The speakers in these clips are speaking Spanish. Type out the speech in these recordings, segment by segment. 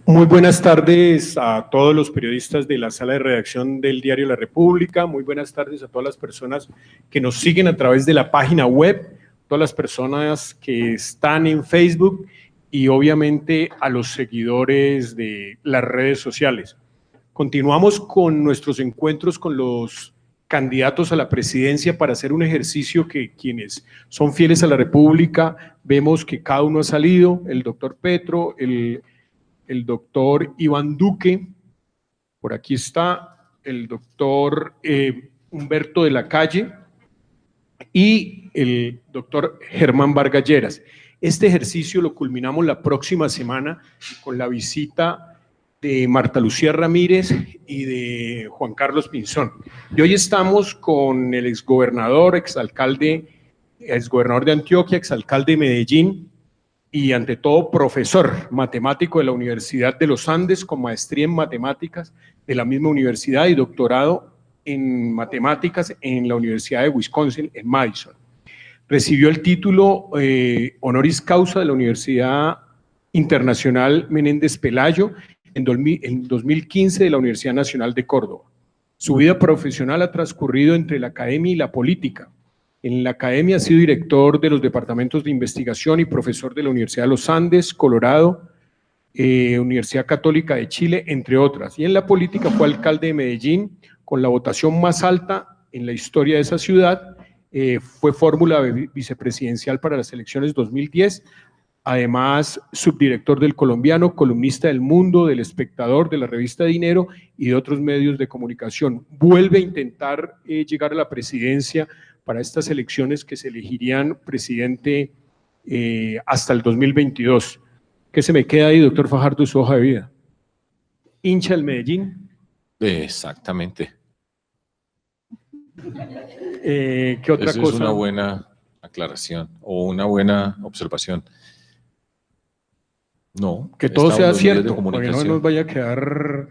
Muy buenas tardes a todos los periodistas de la sala de redacción del diario La República, muy buenas tardes a todas las personas que nos siguen a través de la página web, todas las personas que están en Facebook y obviamente a los seguidores de las redes sociales. Continuamos con nuestros encuentros con los candidatos a la presidencia para hacer un ejercicio que quienes son fieles a la República vemos que cada uno ha salido, el doctor Petro, el doctor Iván Duque, por aquí está el doctor Humberto de la Calle y el doctor Germán Vargas Lleras. Este ejercicio lo culminamos la próxima semana con la visita de Marta Lucía Ramírez y de Juan Carlos Pinzón. Y hoy estamos con el exgobernador, exgobernador de Antioquia, exalcalde de Medellín, y ante todo profesor matemático de la Universidad de los Andes, con maestría en matemáticas de la misma universidad y doctorado en matemáticas en la Universidad de Wisconsin en Madison. Recibió el título honoris causa de la Universidad Internacional Menéndez Pelayo en 2015 de la Universidad Nacional de Córdoba. Su vida profesional ha transcurrido entre la academia y la política. En la academia ha sido director de los departamentos de investigación y profesor de la Universidad de los Andes, Colorado, Universidad Católica de Chile, entre otras. Y en la política fue alcalde de Medellín, con la votación más alta en la historia de esa ciudad. Fue fórmula vicepresidencial para las elecciones 2010. Además, subdirector del Colombiano, columnista del Mundo, del Espectador, de la revista Dinero y de otros medios de comunicación. Vuelve a intentar llegar a la presidencia para estas elecciones que se elegirían presidente hasta el 2022. ¿Qué se me queda ahí, doctor Fajardo, su hoja de vida? ¿Hincha del Medellín? Exactamente. ¿Qué otra Eso cosa? Es una buena aclaración o una buena observación. No. Que todo sea cierto, porque no nos vaya a quedar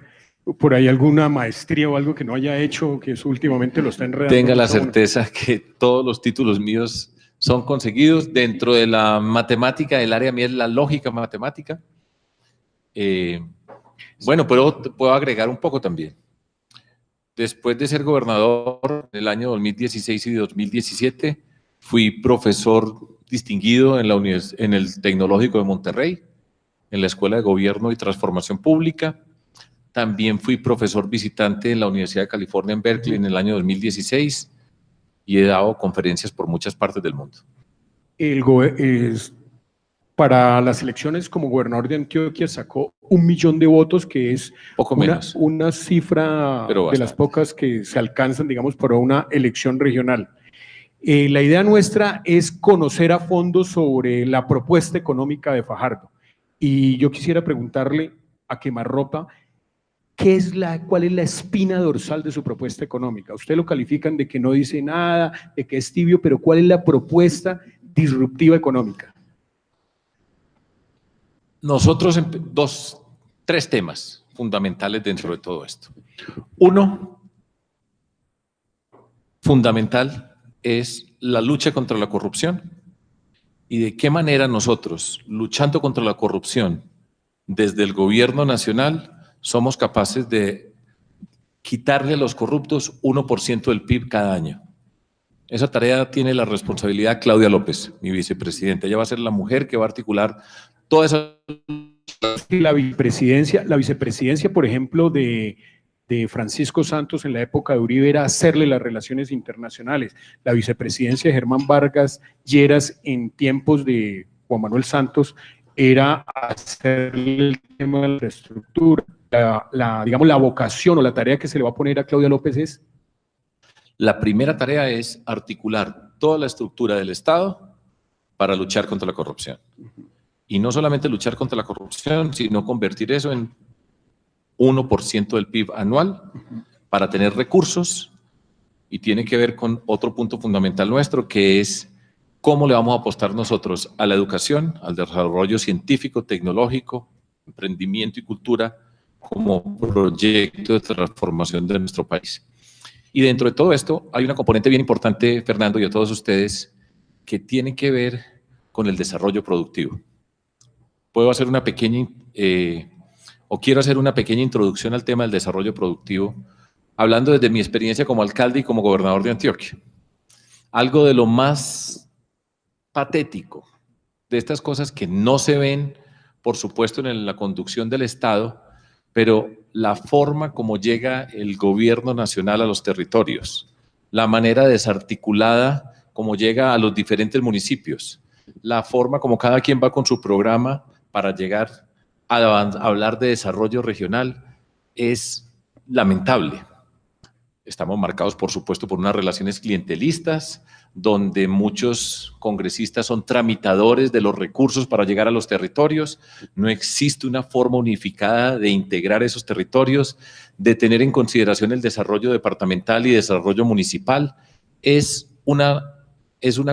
por ahí alguna maestría o algo que no haya hecho, que eso últimamente lo está enredando. Tenga la certeza que todos los títulos míos son conseguidos dentro de la matemática, del área mía es la lógica matemática. Bueno, pero puedo agregar un poco también. Después de ser gobernador en el año 2016 y 2017, fui profesor distinguido en el Tecnológico de Monterrey, en la Escuela de Gobierno y Transformación Pública. También fui profesor visitante en la Universidad de California en Berkeley en el año 2016 y he dado conferencias por muchas partes del mundo. Para las elecciones como gobernador de Antioquia sacó 1 millón de votos, que es una cifra de las pocas que se alcanzan, digamos, para una elección regional. La idea nuestra es conocer a fondo sobre la propuesta económica de Fajardo. Y yo quisiera preguntarle a quemarropa, ¿cuál es la espina dorsal de su propuesta económica? Usted lo califican de que no dice nada, de que es tibio, pero ¿cuál es la propuesta disruptiva económica? Nosotros, tres temas fundamentales dentro de todo esto. Uno, fundamental, es la lucha contra la corrupción y de qué manera nosotros, luchando contra la corrupción desde el gobierno nacional, somos capaces de quitarle a los corruptos 1% del PIB cada año. Esa tarea tiene la responsabilidad Claudia López, mi vicepresidenta. Ella va a ser la mujer que va a articular toda esa... La vicepresidencia, por ejemplo, de Francisco Santos en la época de Uribe era hacerle las relaciones internacionales. La vicepresidencia de Germán Vargas Lleras en tiempos de Juan Manuel Santos era hacerle el tema de la infraestructura. Digamos, la vocación o la tarea que se le va a poner a Claudia López es... La primera tarea es articular toda la estructura del Estado para luchar contra la corrupción. Y no solamente luchar contra la corrupción, sino convertir eso en 1% del PIB anual para tener recursos, y tiene que ver con otro punto fundamental nuestro, que es cómo le vamos a apostar nosotros a la educación, al desarrollo científico, tecnológico, emprendimiento y cultura como proyecto de transformación de nuestro país. Y dentro de todo esto hay una componente bien importante, Fernando, y a todos ustedes, que tiene que ver con el desarrollo productivo. Puedo hacer una pequeña o quiero hacer una pequeña introducción al tema del desarrollo productivo, hablando desde mi experiencia como alcalde y como gobernador de Antioquia. Algo de lo más patético de estas cosas que no se ven, por supuesto, en la conducción del Estado, pero la forma como llega el gobierno nacional a los territorios, la manera desarticulada como llega a los diferentes municipios, la forma como cada quien va con su programa para llegar a hablar de desarrollo regional es lamentable. Estamos marcados, por supuesto, por unas relaciones clientelistas, donde muchos congresistas son tramitadores de los recursos para llegar a los territorios. No existe una forma unificada de integrar esos territorios, de tener en consideración el desarrollo departamental y desarrollo municipal. Es una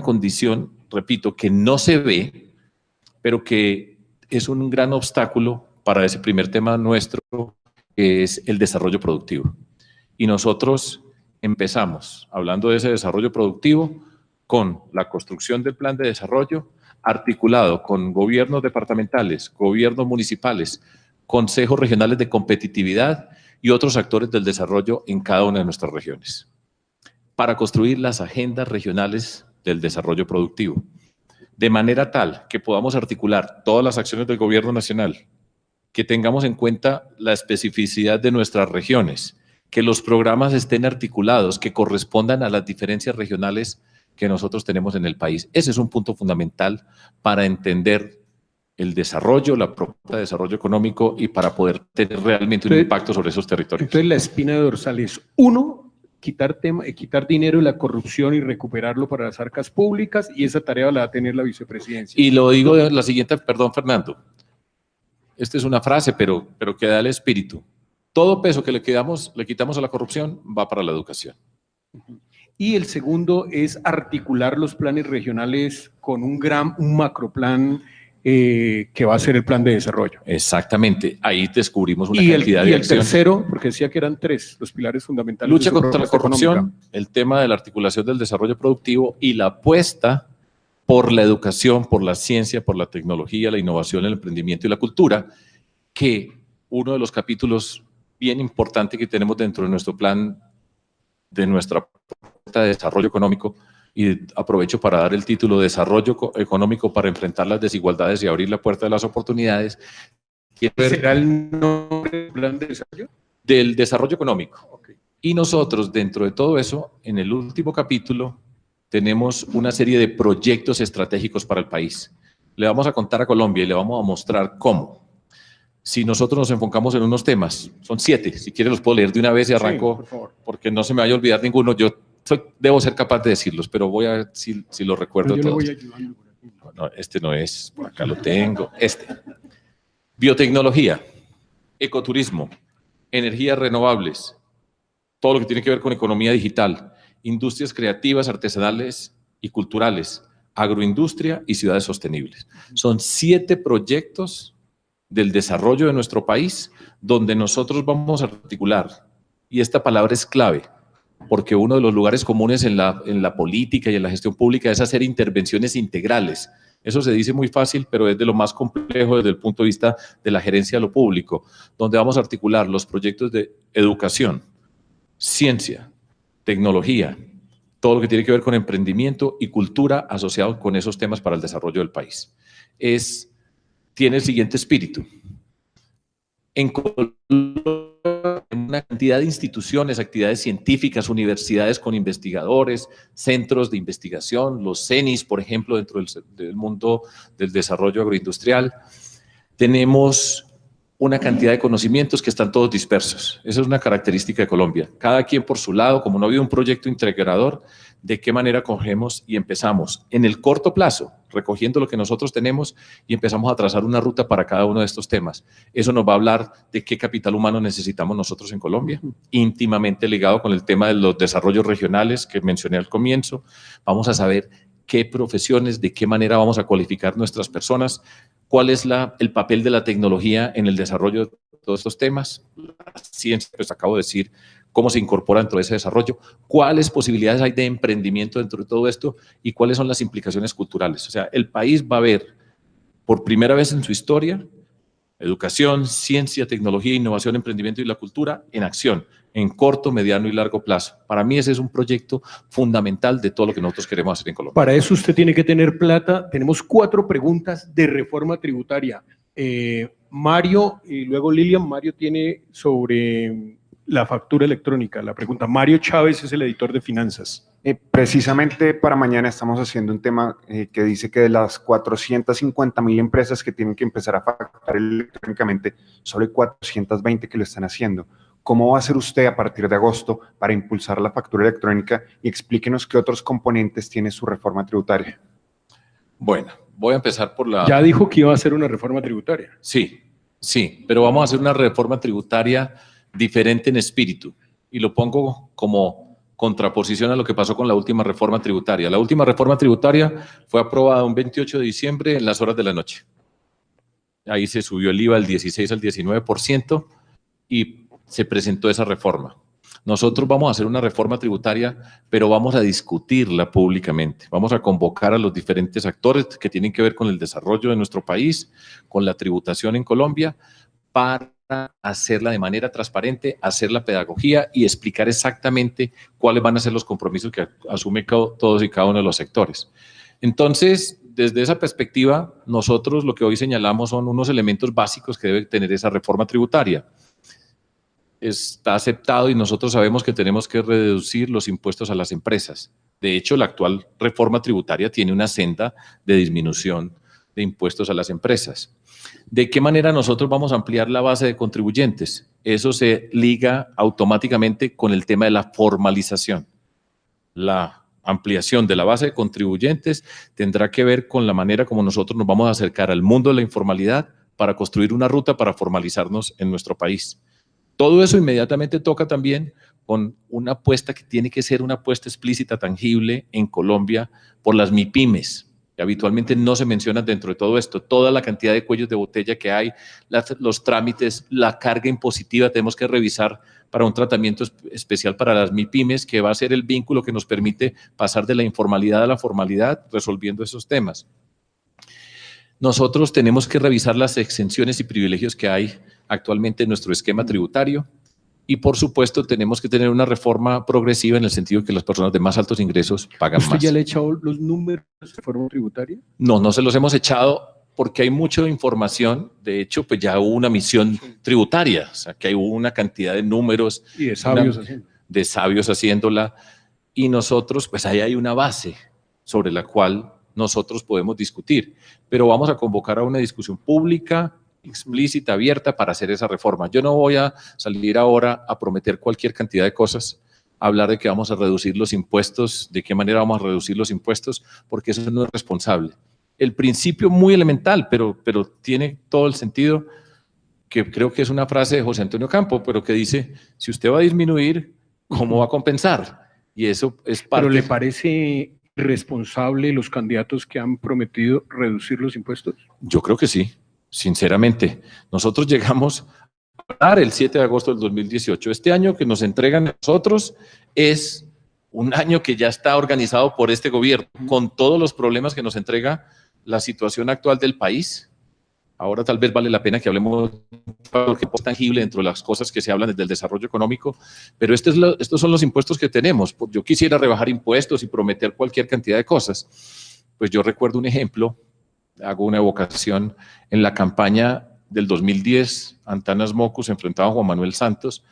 condición, repito, que no se ve, pero que es un gran obstáculo para ese primer tema nuestro, que es el desarrollo productivo. Y nosotros empezamos, hablando de ese desarrollo productivo, con la construcción del plan de desarrollo, articulado con gobiernos departamentales, gobiernos municipales, consejos regionales de competitividad y otros actores del desarrollo en cada una de nuestras regiones, para construir las agendas regionales del desarrollo productivo, de manera tal que podamos articular todas las acciones del gobierno nacional, que tengamos en cuenta la especificidad de nuestras regiones, que los programas estén articulados, que correspondan a las diferencias regionales que nosotros tenemos en el país. Ese es un punto fundamental para entender el desarrollo, la propuesta de desarrollo económico y para poder tener realmente un impacto sobre esos territorios. Entonces la espina dorsal es, uno, quitar dinero de la corrupción y recuperarlo para las arcas públicas, y esa tarea la va a tener la vicepresidencia. Y lo digo de la siguiente, perdón, Fernando, esta es una frase, pero que da el espíritu. Todo peso que le quitamos a la corrupción va para la educación. Y el segundo es articular los planes regionales con un macroplan que va a ser el plan de desarrollo. Exactamente, ahí descubrimos una cantidad de acciones. Y el tercero, porque decía que eran tres los pilares fundamentales. Lucha contra la corrupción, económica, el tema de la articulación del desarrollo productivo y la apuesta por la educación, por la ciencia, por la tecnología, la innovación, el emprendimiento y la cultura, que uno de los capítulos bien importante que tenemos dentro de nuestro plan, de nuestra propuesta de desarrollo económico, y aprovecho para dar el título Desarrollo Económico para enfrentar las desigualdades y abrir la puerta de las oportunidades. ¿Será el nombre del plan de desarrollo? Del desarrollo económico. Okay. Y nosotros, dentro de todo eso, en el último capítulo, tenemos una serie de proyectos estratégicos para el país. Le vamos a contar a Colombia y le vamos a mostrar cómo. Si nosotros nos enfocamos en unos temas, son 7, si quiere los puedo leer de una vez y arranco, sí, porque no se me vaya a olvidar ninguno. Yo debo ser capaz de decirlos, pero voy a ver si lo recuerdo todos. No, este no es, por acá lo tengo. Biotecnología, ecoturismo, energías renovables, todo lo que tiene que ver con economía digital, industrias creativas, artesanales y culturales, agroindustria y ciudades sostenibles. Son 7 proyectos del desarrollo de nuestro país, donde nosotros vamos a articular, y esta palabra es clave, porque uno de los lugares comunes en la política y en la gestión pública es hacer intervenciones integrales. Eso se dice muy fácil, pero es de lo más complejo desde el punto de vista de la gerencia de lo público, donde vamos a articular los proyectos de educación, ciencia, tecnología, todo lo que tiene que ver con emprendimiento y cultura asociado con esos temas para el desarrollo del país. Tiene el siguiente espíritu. En una cantidad de instituciones, actividades científicas, universidades con investigadores, centros de investigación, los CENIS, por ejemplo, dentro del mundo del desarrollo agroindustrial. Tenemos una cantidad de conocimientos que están todos dispersos. Esa es una característica de Colombia. Cada quien por su lado, como no ha habido un proyecto integrador, de qué manera cogemos y empezamos en el corto plazo, recogiendo lo que nosotros tenemos y empezamos a trazar una ruta para cada uno de estos temas. Eso nos va a hablar de qué capital humano necesitamos nosotros en Colombia, íntimamente ligado con el tema de los desarrollos regionales que mencioné al comienzo. Vamos a saber qué profesiones, de qué manera vamos a cualificar nuestras personas, cuál es el papel de la tecnología en el desarrollo de todos estos temas, la ciencia, pues acabo de decir, cómo se incorpora dentro de ese desarrollo, cuáles posibilidades hay de emprendimiento dentro de todo esto y cuáles son las implicaciones culturales. O sea, el país va a ver por primera vez en su historia Educación, ciencia, tecnología, innovación, emprendimiento y la cultura en acción, en corto, mediano y largo plazo. Para mí ese es un proyecto fundamental de todo lo que nosotros queremos hacer en Colombia. Para eso usted tiene que tener plata. Tenemos 4 preguntas de reforma tributaria. Mario y luego Lilian. Mario tiene sobre la factura electrónica la pregunta. Mario Chávez es el editor de finanzas. Precisamente para mañana estamos haciendo un tema que dice que de las 450.000 empresas que tienen que empezar a facturar electrónicamente, solo hay 420 que lo están haciendo. ¿Cómo va a hacer usted a partir de agosto para impulsar la factura electrónica? Y explíquenos qué otros componentes tiene su reforma tributaria. Bueno, voy a empezar por la... Ya dijo que iba a hacer una reforma tributaria. Sí, pero vamos a hacer una reforma tributaria diferente en espíritu. Y lo pongo como contraposición a lo que pasó con la última reforma tributaria. La última reforma tributaria fue aprobada un 28 de diciembre en las horas de la noche. Ahí se subió el IVA del 16 al 19% y se presentó esa reforma. Nosotros vamos a hacer una reforma tributaria, pero vamos a discutirla públicamente. Vamos a convocar a los diferentes actores que tienen que ver con el desarrollo de nuestro país, con la tributación en Colombia, para hacerla de manera transparente, hacer la pedagogía y explicar exactamente cuáles van a ser los compromisos que asume todos y cada uno de los sectores. Entonces, desde esa perspectiva, nosotros lo que hoy señalamos son unos elementos básicos que debe tener esa reforma tributaria. Está aceptado y nosotros sabemos que tenemos que reducir los impuestos a las empresas. De hecho, la actual reforma tributaria tiene una senda de disminución de impuestos a las empresas. ¿De qué manera nosotros vamos a ampliar la base de contribuyentes? Eso se liga automáticamente con el tema de la formalización. La ampliación de la base de contribuyentes tendrá que ver con la manera como nosotros nos vamos a acercar al mundo de la informalidad para construir una ruta para formalizarnos en nuestro país. Todo eso inmediatamente toca también con una apuesta que tiene que ser una apuesta explícita, tangible en Colombia por las MIPYMES, que habitualmente no se mencionan dentro de todo esto. Toda la cantidad de cuellos de botella que hay, los trámites, la carga impositiva, tenemos que revisar para un tratamiento especial para las MIPYMES, que va a ser el vínculo que nos permite pasar de la informalidad a la formalidad, resolviendo esos temas. Nosotros tenemos que revisar las exenciones y privilegios que hay actualmente en nuestro esquema tributario y, por supuesto, tenemos que tener una reforma progresiva en el sentido que las personas de más altos ingresos pagan más. ¿Usted ya le ha echado los números de reforma tributaria? No se los hemos echado porque hay mucha información. De hecho, pues ya hubo una misión tributaria, o sea, que hubo una cantidad de números. Y de sabios de sabios haciéndola. Y nosotros, pues ahí hay una base sobre la cual nosotros podemos discutir, pero vamos a convocar a una discusión pública, explícita, abierta para hacer esa reforma. Yo no voy a salir ahora a prometer cualquier cantidad de cosas, a hablar de que vamos a reducir los impuestos, de qué manera vamos a reducir los impuestos, porque eso no es responsable. El principio muy elemental, pero tiene todo el sentido, que creo que es una frase de José Antonio Campo, pero que dice, si usted va a disminuir, ¿cómo va a compensar? Y eso es parte... ¿Pero le parece responsable los candidatos que han prometido reducir los impuestos? Yo creo que sí, sinceramente. Nosotros llegamos a dar el 7 de agosto del 2018. Este año que nos entregan a nosotros es un año que ya está organizado por este gobierno, con todos los problemas que nos entrega la situación actual del país. Ahora tal vez vale la pena que hablemos de lo que es tangible dentro de las cosas que se hablan desde el desarrollo económico, pero estos son los impuestos que tenemos. Yo quisiera rebajar impuestos y prometer cualquier cantidad de cosas. Pues yo recuerdo un ejemplo, hago una evocación en la campaña del 2010, Antanas Mocus enfrentaba a Juan Manuel Santos,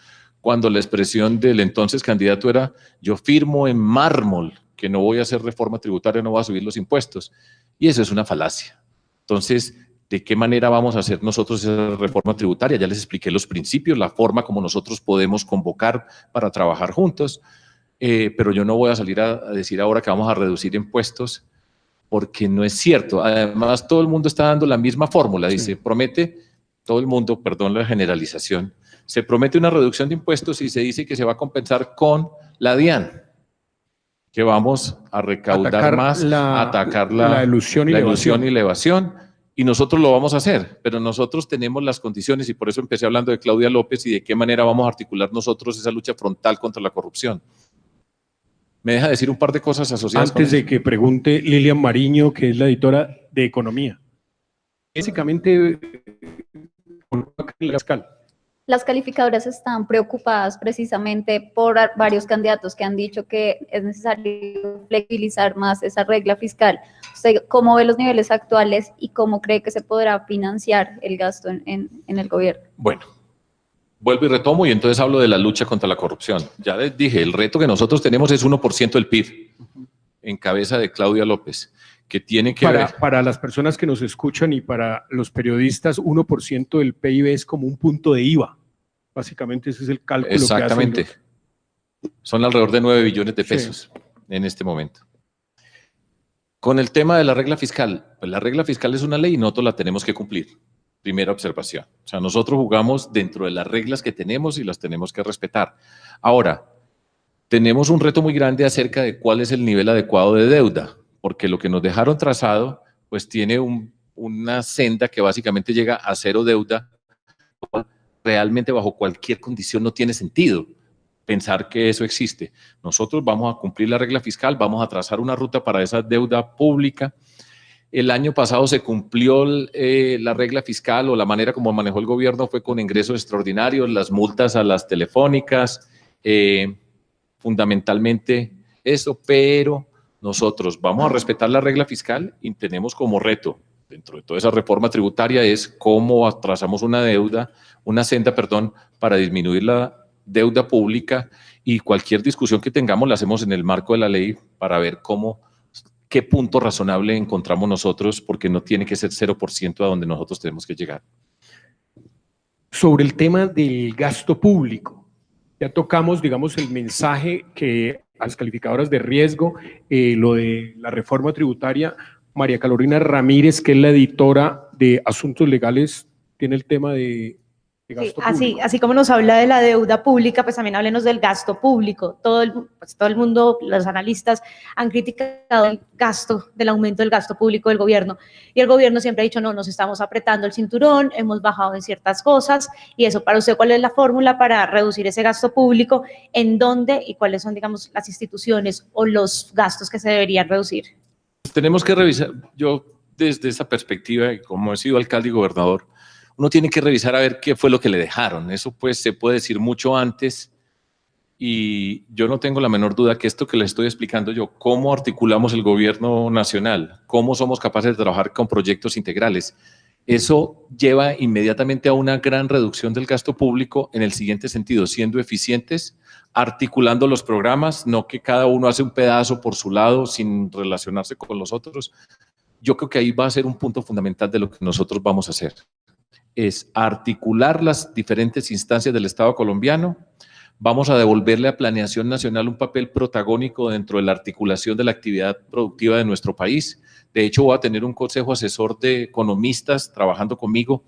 cuando la expresión del entonces candidato era: yo firmo en mármol que no voy a hacer reforma tributaria, no voy a subir los impuestos. Y eso es una falacia. Entonces, ¿de qué manera vamos a hacer nosotros esa reforma tributaria? Ya les expliqué los principios, la forma como nosotros podemos convocar para trabajar juntos, pero yo no voy a salir a decir ahora que vamos a reducir impuestos, porque no es cierto. Además, todo el mundo está dando la misma fórmula. Dice, sí, promete, todo el mundo, perdón la generalización, se promete una reducción de impuestos y se dice que se va a compensar con la DIAN, que vamos a recaudar atacar la ilusión y la evasión. Y nosotros lo vamos a hacer, pero nosotros tenemos las condiciones y por eso empecé hablando de Claudia López y de qué manera vamos a articular nosotros esa lucha frontal contra la corrupción. ¿Me deja decir un par de cosas asociadas antes de que pregunte Lilian Mariño, que es la editora de Economía? Básicamente, fiscal. Las calificadoras están preocupadas precisamente por varios candidatos que han dicho que es necesario flexibilizar más esa regla fiscal. ¿Usted cómo ve los niveles actuales y cómo cree que se podrá financiar el gasto en el gobierno? Bueno, vuelvo y retomo y entonces hablo de la lucha contra la corrupción. Ya les dije, el reto que nosotros tenemos es 1% del PIB, en cabeza de Claudia López, que tiene que ver… Para las personas que nos escuchan y para los periodistas, 1% del PIB es como un punto de IVA. Básicamente ese es el cálculo que hacen. Exactamente. Son alrededor de 9 billones de pesos en este momento. Con el tema de la regla fiscal, pues la regla fiscal es una ley y nosotros la tenemos que cumplir. Primera observación. O sea, nosotros jugamos dentro de las reglas que tenemos y las tenemos que respetar. Ahora, tenemos un reto muy grande acerca de cuál es el nivel adecuado de deuda, porque lo que nos dejaron trazado, pues tiene una senda que básicamente llega a cero deuda. Realmente bajo cualquier condición no tiene sentido pensar que eso existe. Nosotros vamos a cumplir la regla fiscal, vamos a trazar una ruta para esa deuda pública. El año pasado se cumplió la regla fiscal o la manera como manejó el gobierno fue con ingresos extraordinarios, las multas a las telefónicas, fundamentalmente eso, pero nosotros vamos a respetar la regla fiscal y tenemos como reto, dentro de toda esa reforma tributaria, es cómo trazamos una senda, para disminuir la deuda pública y cualquier discusión que tengamos la hacemos en el marco de la ley para ver qué punto razonable encontramos nosotros, porque no tiene que ser 0% a donde nosotros tenemos que llegar. Sobre el tema del gasto público, ya tocamos, digamos, el mensaje que a las calificadoras de riesgo, lo de la reforma tributaria. María Carolina Ramírez, que es la editora de Asuntos Legales, tiene el tema de gasto público. Así como nos habla de la deuda pública, pues también háblenos del gasto público. Todo el mundo, los analistas han criticado el gasto, del aumento del gasto público del gobierno, y el gobierno siempre ha dicho, no, nos estamos apretando el cinturón, hemos bajado en ciertas cosas, y eso, para usted, ¿cuál es la fórmula para reducir ese gasto público? ¿En dónde y cuáles son, digamos, las instituciones o los gastos que se deberían reducir? Tenemos que revisar, yo desde esa perspectiva, como he sido alcalde y gobernador, uno tiene que revisar a ver qué fue lo que le dejaron. Eso pues se puede decir mucho antes y yo no tengo la menor duda que esto que les estoy explicando yo, cómo articulamos el gobierno nacional, cómo somos capaces de trabajar con proyectos integrales, eso lleva inmediatamente a una gran reducción del gasto público en el siguiente sentido, siendo eficientes, articulando los programas, no que cada uno hace un pedazo por su lado sin relacionarse con los otros. Yo creo que ahí va a ser un punto fundamental de lo que nosotros vamos a hacer. Es articular las diferentes instancias del Estado colombiano. Vamos a devolverle a Planeación Nacional un papel protagónico dentro de la articulación de la actividad productiva de nuestro país. De hecho, voy a tener un consejo asesor de economistas trabajando conmigo.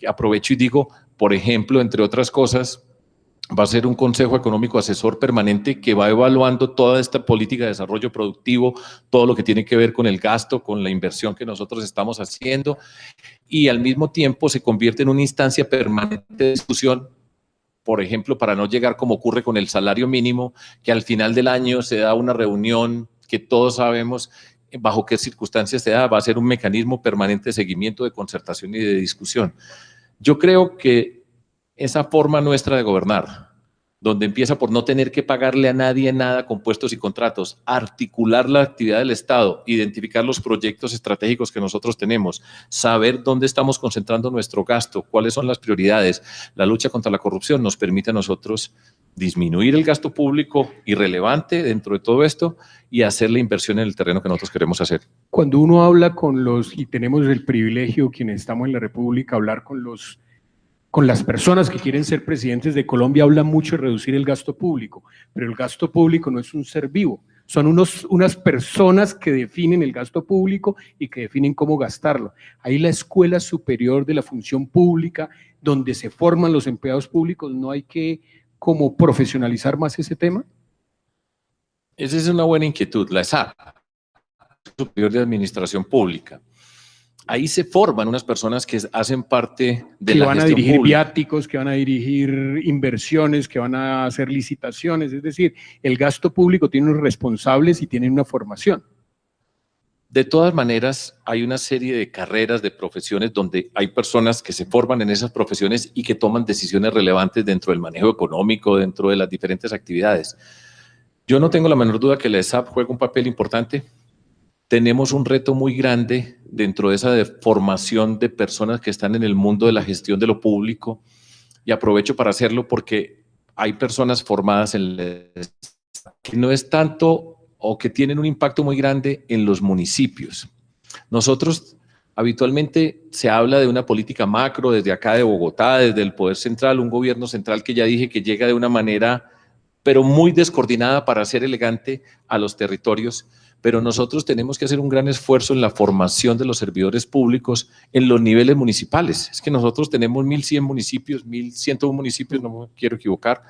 Aprovecho y digo, por ejemplo, entre otras cosas, va a ser un consejo económico asesor permanente que va evaluando toda esta política de desarrollo productivo, todo lo que tiene que ver con el gasto, con la inversión que nosotros estamos haciendo, y al mismo tiempo se convierte en una instancia permanente de discusión, por ejemplo, para no llegar como ocurre con el salario mínimo, que al final del año se da una reunión que todos sabemos bajo qué circunstancias se da, va a ser un mecanismo permanente de seguimiento, de concertación y de discusión. Yo creo que esa forma nuestra de gobernar, donde empieza por no tener que pagarle a nadie nada con puestos y contratos, articular la actividad del Estado, identificar los proyectos estratégicos que nosotros tenemos, saber dónde estamos concentrando nuestro gasto, cuáles son las prioridades, la lucha contra la corrupción nos permite a nosotros disminuir el gasto público irrelevante dentro de todo esto y hacer la inversión en el terreno que nosotros queremos hacer. Cuando uno habla y tenemos el privilegio, quienes estamos en la República, hablar con las personas que quieren ser presidentes de Colombia, hablan mucho de reducir el gasto público, pero el gasto público no es un ser vivo, son unas personas que definen el gasto público y que definen cómo gastarlo. Ahí la Escuela Superior de la Función Pública, donde se forman los empleados públicos, ¿no hay que como profesionalizar más ese tema? Esa es una buena inquietud, la ESAP, Superior de Administración Pública. Ahí se forman unas personas que hacen parte de la gestión pública. Que van a dirigir viáticos, que van a dirigir inversiones, que van a hacer licitaciones. Es decir, el gasto público tiene unos responsables y tiene una formación. De todas maneras, hay una serie de carreras, de profesiones donde hay personas que se forman en esas profesiones y que toman decisiones relevantes dentro del manejo económico, dentro de las diferentes actividades. Yo no tengo la menor duda que la ESAP juega un papel importante. Tenemos un reto muy grande dentro de esa formación de personas que están en el mundo de la gestión de lo público, y aprovecho para hacerlo porque hay personas formadas en la ESAP que no es tanto o que tienen un impacto muy grande en los municipios. Nosotros habitualmente se habla de una política macro desde acá de Bogotá, desde el Poder Central, un gobierno central que ya dije que llega de una manera pero muy descoordinada para ser elegante a los territorios, pero nosotros tenemos que hacer un gran esfuerzo en la formación de los servidores públicos en los niveles municipales. Es que nosotros tenemos 1.100 municipios, 1.101 municipios, no me quiero equivocar,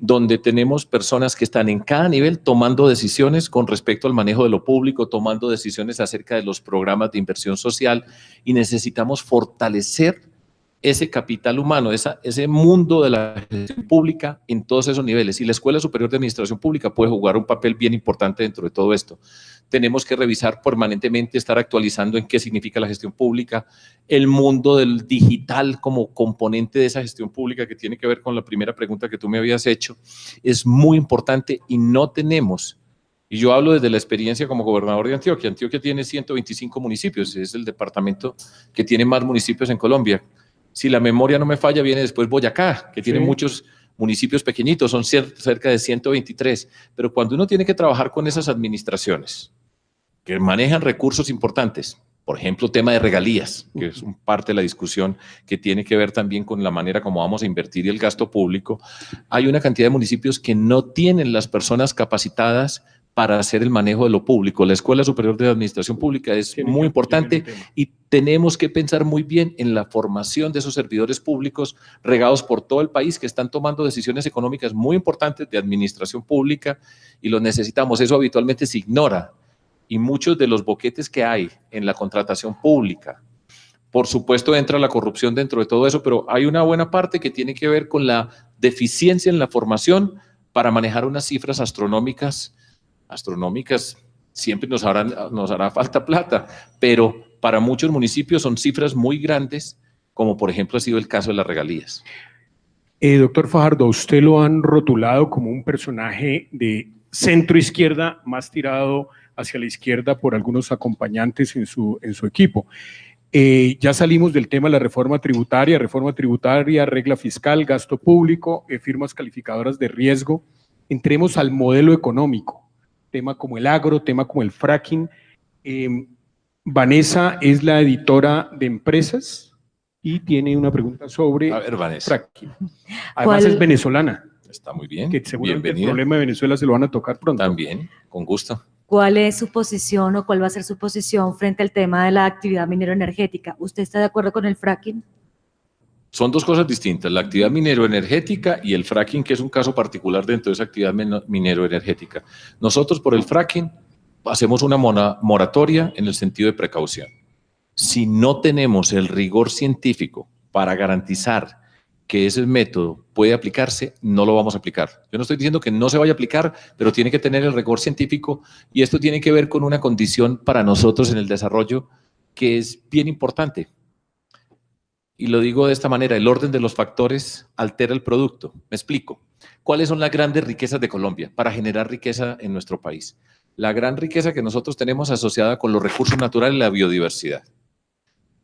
donde tenemos personas que están en cada nivel tomando decisiones con respecto al manejo de lo público, tomando decisiones acerca de los programas de inversión social, y necesitamos fortalecer ese capital humano, ese mundo de la gestión pública en todos esos niveles. Y la Escuela Superior de Administración Pública puede jugar un papel bien importante dentro de todo esto. Tenemos que revisar permanentemente, estar actualizando en qué significa la gestión pública, el mundo del digital como componente de esa gestión pública, que tiene que ver con la primera pregunta que tú me habías hecho, es muy importante y no tenemos. Y yo hablo desde la experiencia como gobernador de Antioquia. Antioquia tiene 125 municipios, es el departamento que tiene más municipios en Colombia. Si la memoria no me falla, viene después Boyacá, que tiene muchos municipios pequeñitos, son cerca de 123. Pero cuando uno tiene que trabajar con esas administraciones que manejan recursos importantes, por ejemplo, tema de regalías, que es parte de la discusión que tiene que ver también con la manera como vamos a invertir y el gasto público, hay una cantidad de municipios que no tienen las personas capacitadas para hacer el manejo de lo público. La Escuela Superior de Administración Pública es muy importante y tenemos que pensar muy bien en la formación de esos servidores públicos regados por todo el país que están tomando decisiones económicas muy importantes de administración pública, y los necesitamos. Eso habitualmente se ignora, y muchos de los boquetes que hay en la contratación pública, por supuesto entra la corrupción dentro de todo eso, pero hay una buena parte que tiene que ver con la deficiencia en la formación para manejar unas cifras astronómicas, siempre nos hará falta plata, pero para muchos municipios son cifras muy grandes, como por ejemplo ha sido el caso de las regalías. Doctor Fajardo, usted lo han rotulado como un personaje de centro izquierda, más tirado hacia la izquierda por algunos acompañantes en su equipo. Ya salimos del tema de la reforma tributaria, regla fiscal, gasto público, firmas calificadoras de riesgo. Entremos al modelo económico. Tema como el agro, tema como el fracking. Vanessa es la editora de Empresas y tiene una pregunta sobre fracking. Además es venezolana. Está muy bien. Que seguramente el problema de Venezuela se lo van a tocar pronto. También, con gusto. ¿Cuál es su posición o cuál va a ser su posición frente al tema de la actividad minero-energética? ¿Usted está de acuerdo con el fracking? Son dos cosas distintas, la actividad minero-energética y el fracking, que es un caso particular dentro de esa actividad minero-energética. Nosotros por el fracking hacemos una moratoria en el sentido de precaución. Si no tenemos el rigor científico para garantizar que ese método puede aplicarse, no lo vamos a aplicar. Yo no estoy diciendo que no se vaya a aplicar, pero tiene que tener el rigor científico, y esto tiene que ver con una condición para nosotros en el desarrollo que es bien importante. Y lo digo de esta manera, el orden de los factores altera el producto. Me explico. ¿Cuáles son las grandes riquezas de Colombia para generar riqueza en nuestro país? La gran riqueza que nosotros tenemos asociada con los recursos naturales y la biodiversidad.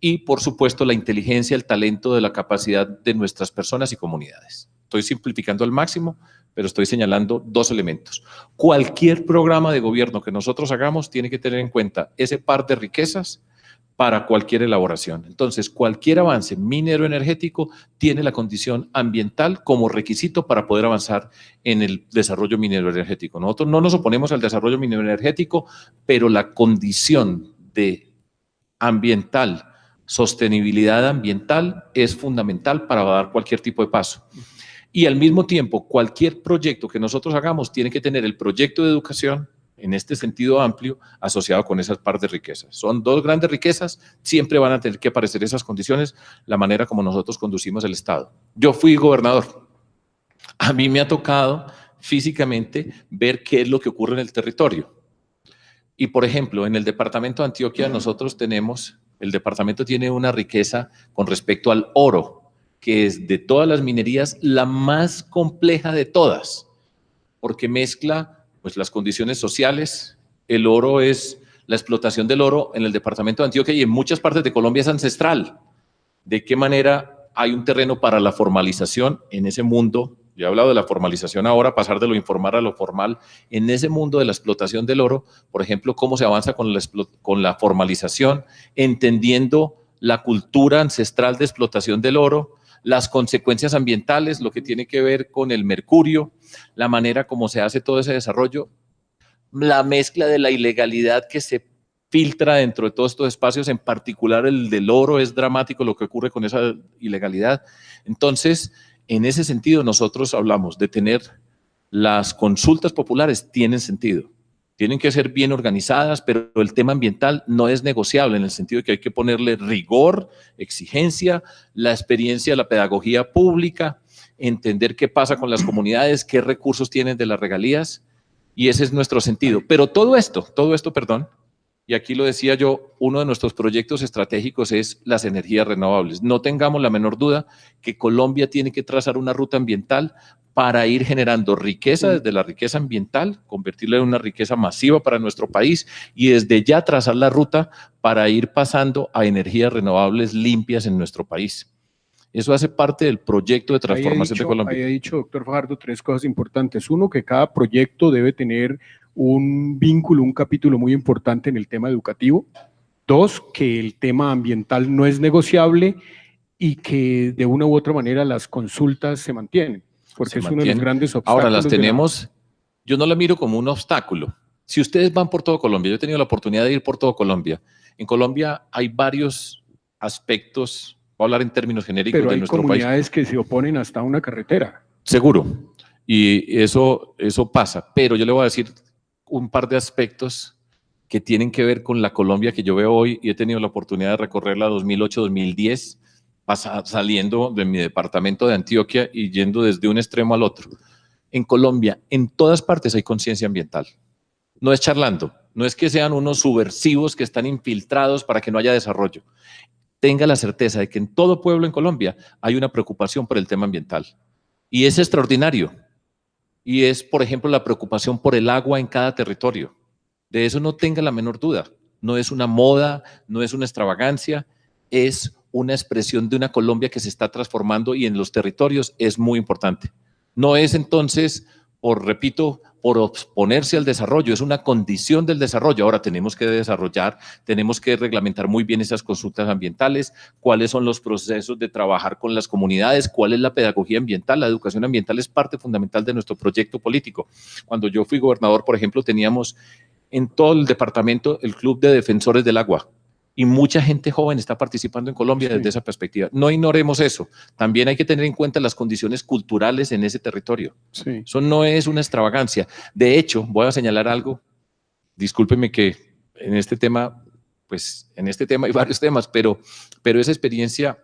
Y, por supuesto, la inteligencia, el talento, de la capacidad de nuestras personas y comunidades. Estoy simplificando al máximo, pero estoy señalando dos elementos. Cualquier programa de gobierno que nosotros hagamos tiene que tener en cuenta ese par de riquezas para cualquier elaboración. Entonces, cualquier avance minero-energético tiene la condición ambiental como requisito para poder avanzar en el desarrollo minero-energético. Nosotros no nos oponemos al desarrollo minero-energético, pero la condición de ambiental, sostenibilidad ambiental es fundamental para dar cualquier tipo de paso. Y al mismo tiempo, cualquier proyecto que nosotros hagamos tiene que tener el proyecto de educación, en este sentido amplio, asociado con esas par de riquezas. Son dos grandes riquezas, siempre van a tener que aparecer esas condiciones, la manera como nosotros conducimos el Estado. Yo fui gobernador. A mí me ha tocado físicamente ver qué es lo que ocurre en el territorio. Y, por ejemplo, en el departamento de Antioquia nosotros tenemos, el departamento tiene una riqueza con respecto al oro, que es de todas las minerías la más compleja de todas, porque mezcla pues, las condiciones sociales. El oro es, la explotación del oro en el departamento de Antioquia y en muchas partes de Colombia es ancestral. ¿De qué manera hay un terreno para la formalización en ese mundo? Yo he hablado de la formalización ahora, pasar de lo informal a lo formal. En ese mundo de la explotación del oro, por ejemplo, cómo se avanza con la formalización, entendiendo la cultura ancestral de explotación del oro, las consecuencias ambientales, lo que tiene que ver con el mercurio, la manera como se hace todo ese desarrollo, la mezcla de la ilegalidad que se filtra dentro de todos estos espacios, en particular el del oro, es dramático lo que ocurre con esa ilegalidad. Entonces, en ese sentido, nosotros hablamos de tener las consultas populares, tienen sentido. Tienen que ser bien organizadas, pero el tema ambiental no es negociable en el sentido de que hay que ponerle rigor, exigencia, la experiencia, la pedagogía pública, entender qué pasa con las comunidades, qué recursos tienen de las regalías, y ese es nuestro sentido. Pero todo esto, perdón, y aquí lo decía yo, uno de nuestros proyectos estratégicos es las energías renovables. No tengamos la menor duda que Colombia tiene que trazar una ruta ambiental para ir generando riqueza desde la riqueza ambiental, convertirla en una riqueza masiva para nuestro país y desde ya trazar la ruta para ir pasando a energías renovables limpias en nuestro país. Eso hace parte del proyecto de transformación de Colombia. Ahí ha dicho, doctor Fajardo, tres cosas importantes. Uno, que cada proyecto debe tener un vínculo, un capítulo muy importante en el tema educativo. Dos, que el tema ambiental no es negociable y que de una u otra manera las consultas se mantienen, porque es uno de los grandes obstáculos. Ahora las tenemos, yo no la miro como un obstáculo. Si ustedes van por todo Colombia, yo he tenido la oportunidad de ir por todo Colombia. En Colombia hay varios aspectos, voy a hablar en términos genéricos de nuestro país. Pero hay comunidades que se oponen hasta una carretera. Seguro, y eso pasa, pero yo le voy a decir un par de aspectos que tienen que ver con la Colombia que yo veo hoy, y he tenido la oportunidad de recorrerla 2008-2010, saliendo de mi departamento de Antioquia y yendo desde un extremo al otro. En Colombia, en todas partes hay conciencia ambiental. No es charlando, no es que sean unos subversivos que están infiltrados para que no haya desarrollo. Tenga la certeza de que en todo pueblo en Colombia hay una preocupación por el tema ambiental. Y es extraordinario. Y es, por ejemplo, la preocupación por el agua en cada territorio. De eso no tenga la menor duda. No es una moda, no es una extravagancia, es una expresión de una Colombia que se está transformando y en los territorios es muy importante. No es entonces, repito, por oponerse al desarrollo, es una condición del desarrollo. Ahora tenemos que desarrollar, tenemos que reglamentar muy bien esas consultas ambientales, cuáles son los procesos de trabajar con las comunidades, cuál es la pedagogía ambiental. La educación ambiental es parte fundamental de nuestro proyecto político. Cuando yo fui gobernador, por ejemplo, teníamos en todo el departamento el Club de Defensores del Agua. Y mucha gente joven está participando en Colombia desde esa perspectiva. No ignoremos eso. También hay que tener en cuenta las condiciones culturales en ese territorio. Sí. Eso no es una extravagancia. De hecho, voy a señalar algo. Discúlpeme que en este tema, pues en este tema hay varios temas, pero esa experiencia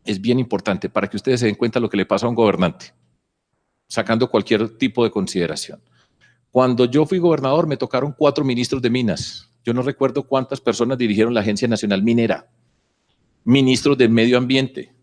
es bien importante para que ustedes se den cuenta de lo que le pasa a un gobernante, sacando cualquier tipo de consideración. Cuando yo fui gobernador me tocaron 4 ministros de Minas. Yo no recuerdo cuántas personas dirigieron la Agencia Nacional Minera, ministros de Medio Ambiente.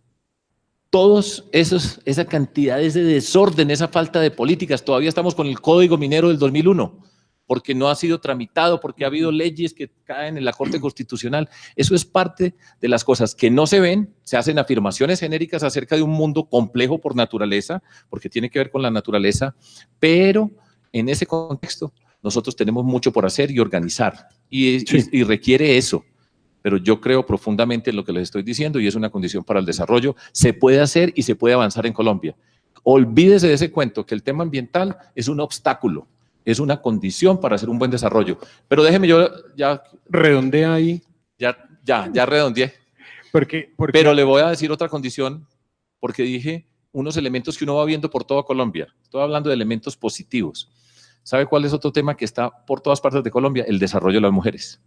Todos esa cantidad, ese desorden, esa falta de políticas. Todavía estamos con el Código Minero del 2001, porque no ha sido tramitado, porque ha habido leyes que caen en la Corte Constitucional. Eso es parte de las cosas que no se ven. Se hacen afirmaciones genéricas acerca de un mundo complejo por naturaleza, porque tiene que ver con la naturaleza, pero en ese contexto nosotros tenemos mucho por hacer y organizar, y requiere eso. Pero yo creo profundamente en lo que les estoy diciendo y es una condición para el desarrollo. Se puede hacer y se puede avanzar en Colombia. Olvídese de ese cuento que el tema ambiental es un obstáculo, es una condición para hacer un buen desarrollo. Pero déjeme yo ya… Redondea ahí. Ya redondeé. Pero le voy a decir otra condición, porque dije unos elementos que uno va viendo por toda Colombia. Estoy hablando de elementos positivos. ¿Sabe cuál es otro tema que está por todas partes de Colombia? El desarrollo de las mujeres.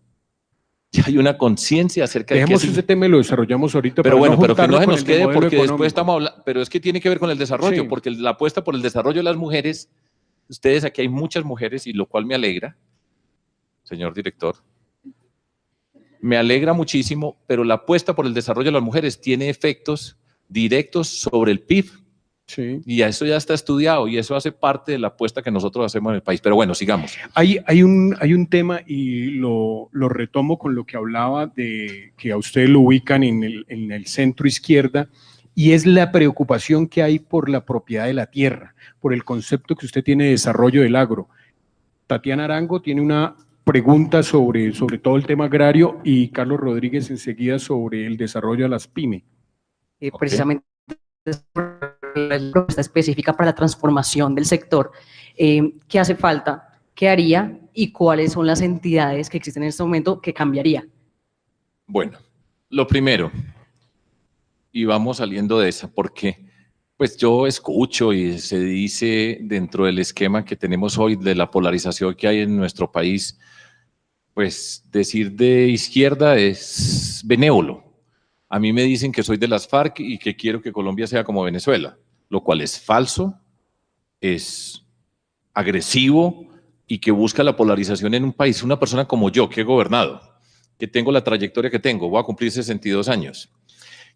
Ya hay una conciencia acerca de que… Dejemos ese tema y lo desarrollamos ahorita. Pero bueno, pero que no se nos quede porque después estamos hablando… Pero es que tiene que ver con el desarrollo, porque la apuesta por el desarrollo de las mujeres, ustedes aquí hay muchas mujeres y lo cual me alegra. señor director. Me alegra muchísimo, pero la apuesta por el desarrollo de las mujeres tiene efectos directos sobre el PIB. Sí. Y eso ya está estudiado y eso hace parte de la apuesta que nosotros hacemos en el país. Pero bueno, sigamos. Hay un tema y lo retomo con lo que hablaba de que a ustedes lo ubican en el centro izquierda, y es la preocupación que hay por la propiedad de la tierra, por el concepto que usted tiene de desarrollo del agro. Tatiana Arango tiene una pregunta sobre todo el tema agrario y Carlos Rodríguez enseguida sobre el desarrollo de las pymes. Precisamente la propuesta específica para la transformación del sector. ¿Qué hace falta? ¿Qué haría? ¿Y cuáles son las entidades que existen en este momento que cambiaría? Bueno, lo primero, y vamos saliendo de esa, porque pues yo escucho y se dice dentro del esquema que tenemos hoy de la polarización que hay en nuestro país, pues decir de izquierda es benévolo. A mí me dicen que soy de las FARC y que quiero que Colombia sea como Venezuela, lo cual es falso, es agresivo y que busca la polarización en un país. Una persona como yo, que he gobernado, que tengo la trayectoria que tengo, voy a cumplir 62 años,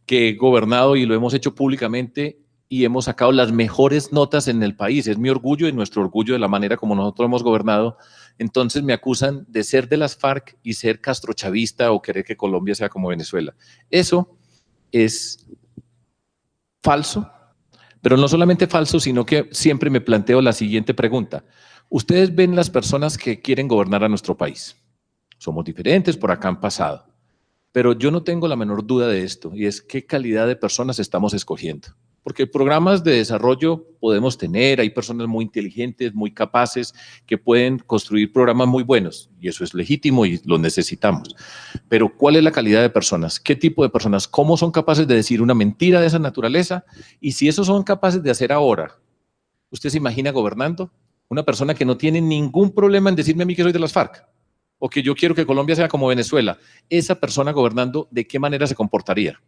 que he gobernado y lo hemos hecho públicamente y hemos sacado las mejores notas en el país. Es mi orgullo y nuestro orgullo de la manera como nosotros hemos gobernado. Entonces me acusan de ser de las FARC y ser castrochavista o querer que Colombia sea como Venezuela. Eso es falso, pero no solamente falso, sino que siempre me planteo la siguiente pregunta. Ustedes ven las personas que quieren gobernar a nuestro país. Somos diferentes, por acá han pasado. Pero yo no tengo la menor duda de esto, y es qué calidad de personas estamos escogiendo. Porque programas de desarrollo podemos tener, hay personas muy inteligentes, muy capaces, que pueden construir programas muy buenos, y eso es legítimo y lo necesitamos. Pero ¿cuál es la calidad de personas? ¿Qué tipo de personas? ¿Cómo son capaces de decir una mentira de esa naturaleza? Y si eso son capaces de hacer ahora, ¿usted se imagina gobernando? Una persona que no tiene ningún problema en decirme a mí que soy de las FARC, o que yo quiero que Colombia sea como Venezuela. Esa persona gobernando, ¿de qué manera se comportaría?